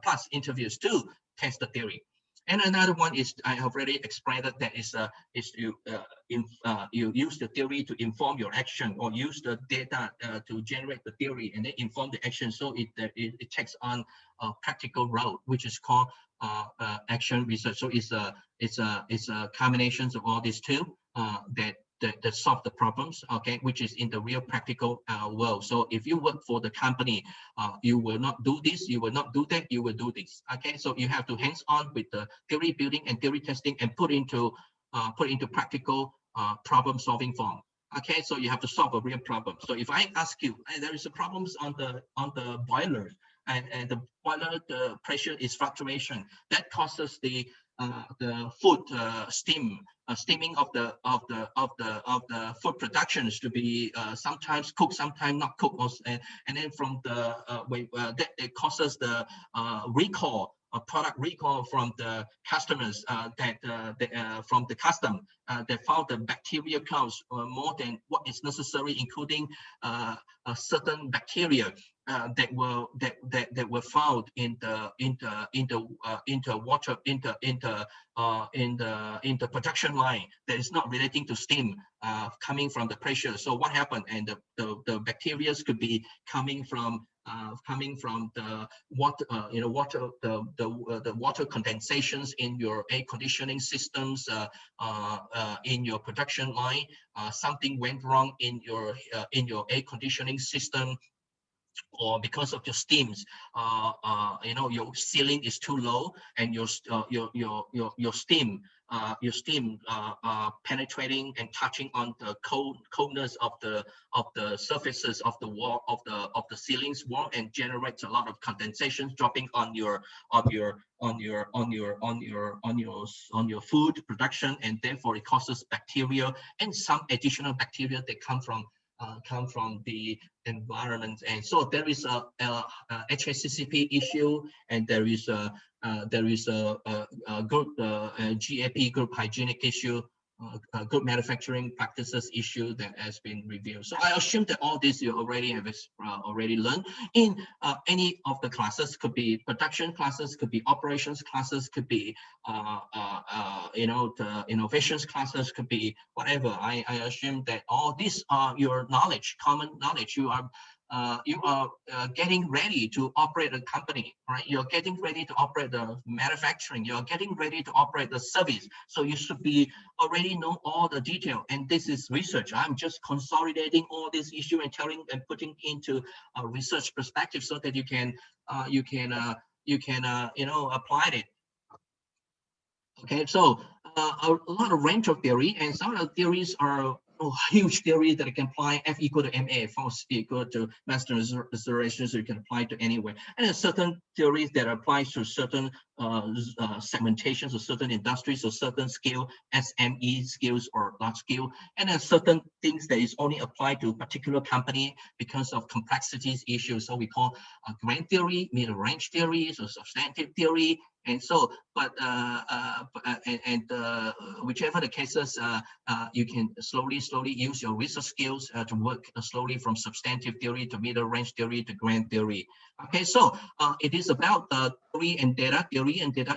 plus interviews to test the theory. And another one is, I have already explained that is you use the theory to inform your action, or use the data to generate the theory and then inform the action. So it takes on a practical role, which is called action research. So it's a combination of all these two that solve the problems, okay, which is in the real practical world. So if you work for the company, you will not do this, you will not do that, you will do this. Okay, so you have to hands-on with the theory building and theory testing and put into practical problem-solving form. Okay, so you have to solve a real problem. So if I ask you, hey, there is a problems on the boiler, and the boiler the pressure is fluctuation that causes the food steaming of the food productions to be sometimes cooked, sometimes not cooked, and then from the that it causes the recall. A product recall from the customers from the custom that found the bacteria counts more than what is necessary, including a certain bacteria that were found in the production line that is not relating to steam coming from the pressure. So what happened? And the bacteria could be coming from the water, the water condensations in your air conditioning systems, in your production line. Something went wrong in your air conditioning system, or because of your steams, your ceiling is too low, and your steam penetrating and touching on the coldness of the surfaces of the wall of the ceilings wall, and generates a lot of condensation dropping on your food production, and therefore it causes bacteria and some additional bacteria that come from the environment. And so there is a HACCP issue, and there is a good GAP, group hygienic issue, good manufacturing practices issue that has been reviewed. So I assume that all this you already have already learned in any of the classes. Could be production classes, could be operations classes, could be the innovations classes, could be whatever. I assume that all these are your knowledge, common knowledge. You are getting ready to operate a company, right? You're getting ready to operate the manufacturing. You're getting ready to operate the service. So you should be already know all the detail. And this is research. I'm just consolidating all this issue and putting into a research perspective so that you can apply it. Okay, so a lot of range of theory, and some of the theories are huge theory that can apply F equal to MA, force equal to mass acceleration, so you can apply to anywhere. And there's certain theories that apply to certain segmentations of certain industries or certain scale, SME skills or large scale. And there's certain things that is only applied to a particular company because of complexities issues. So we call grand theory, middle range theories, or substantive theory. And so, whichever the cases, you can slowly use your research skills to work slowly from substantive theory to middle range theory to grand theory. Okay, so it is about theory and data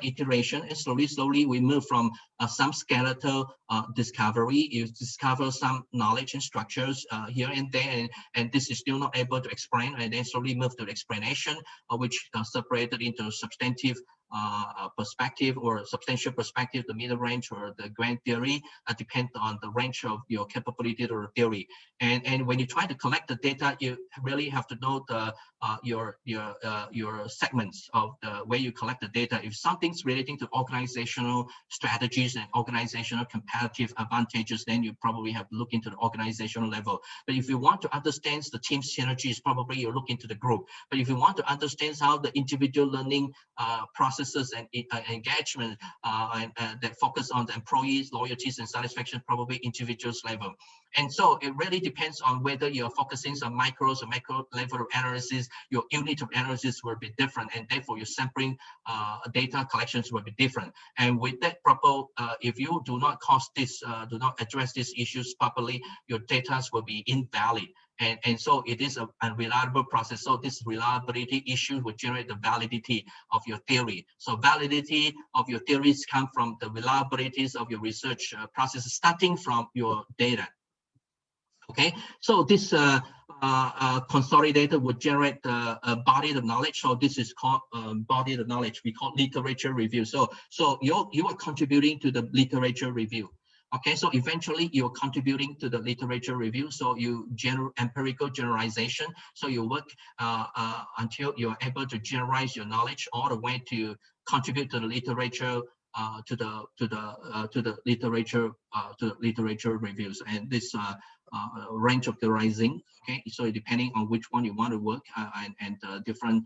iteration, and slowly we move from some skeletal discovery. You discover some knowledge and structures here and there, and this is still not able to explain, and then slowly move to the explanation, which separated into substantive perspective or substantial perspective, the middle range or the grand theory, depends on the range of your capability or theory. And when you try to collect the data, you really have to know the your segments of the where you collect the data. If something's relating to organizational strategies and organizational competitive advantages, then you probably have to look into the organizational level. But if you want to understand the team synergies, probably you look into the group. But if you want to understand how the individual learning processes and engagement that focus on the employees' loyalties and satisfaction, probably individuals level. And so it really depends on whether you're focusing on micros or macro level of analysis. Your unit of analysis will be different, and therefore your sampling data collections will be different. And with that proper, if you do not address these issues properly, your data will be invalid. And so it is an unreliable process. So this reliability issue will generate the validity of your theory. So validity of your theories come from the reliabilities of your research process, starting from your data. Okay, so this consolidator would generate a body of knowledge. So this is called body of knowledge. We call literature review. So you are contributing to the literature review. Okay, so eventually you're contributing to the literature review. So you empirical generalization. So you work until you're able to generalize your knowledge all the way to contribute to the literature to the literature reviews, and this range of theorizing. Okay, so depending on which one you want to work, and different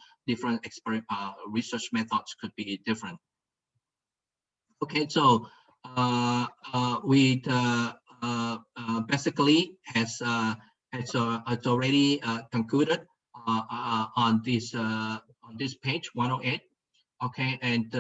research methods could be different. Okay, so we basically has already concluded on this page 108. Okay, and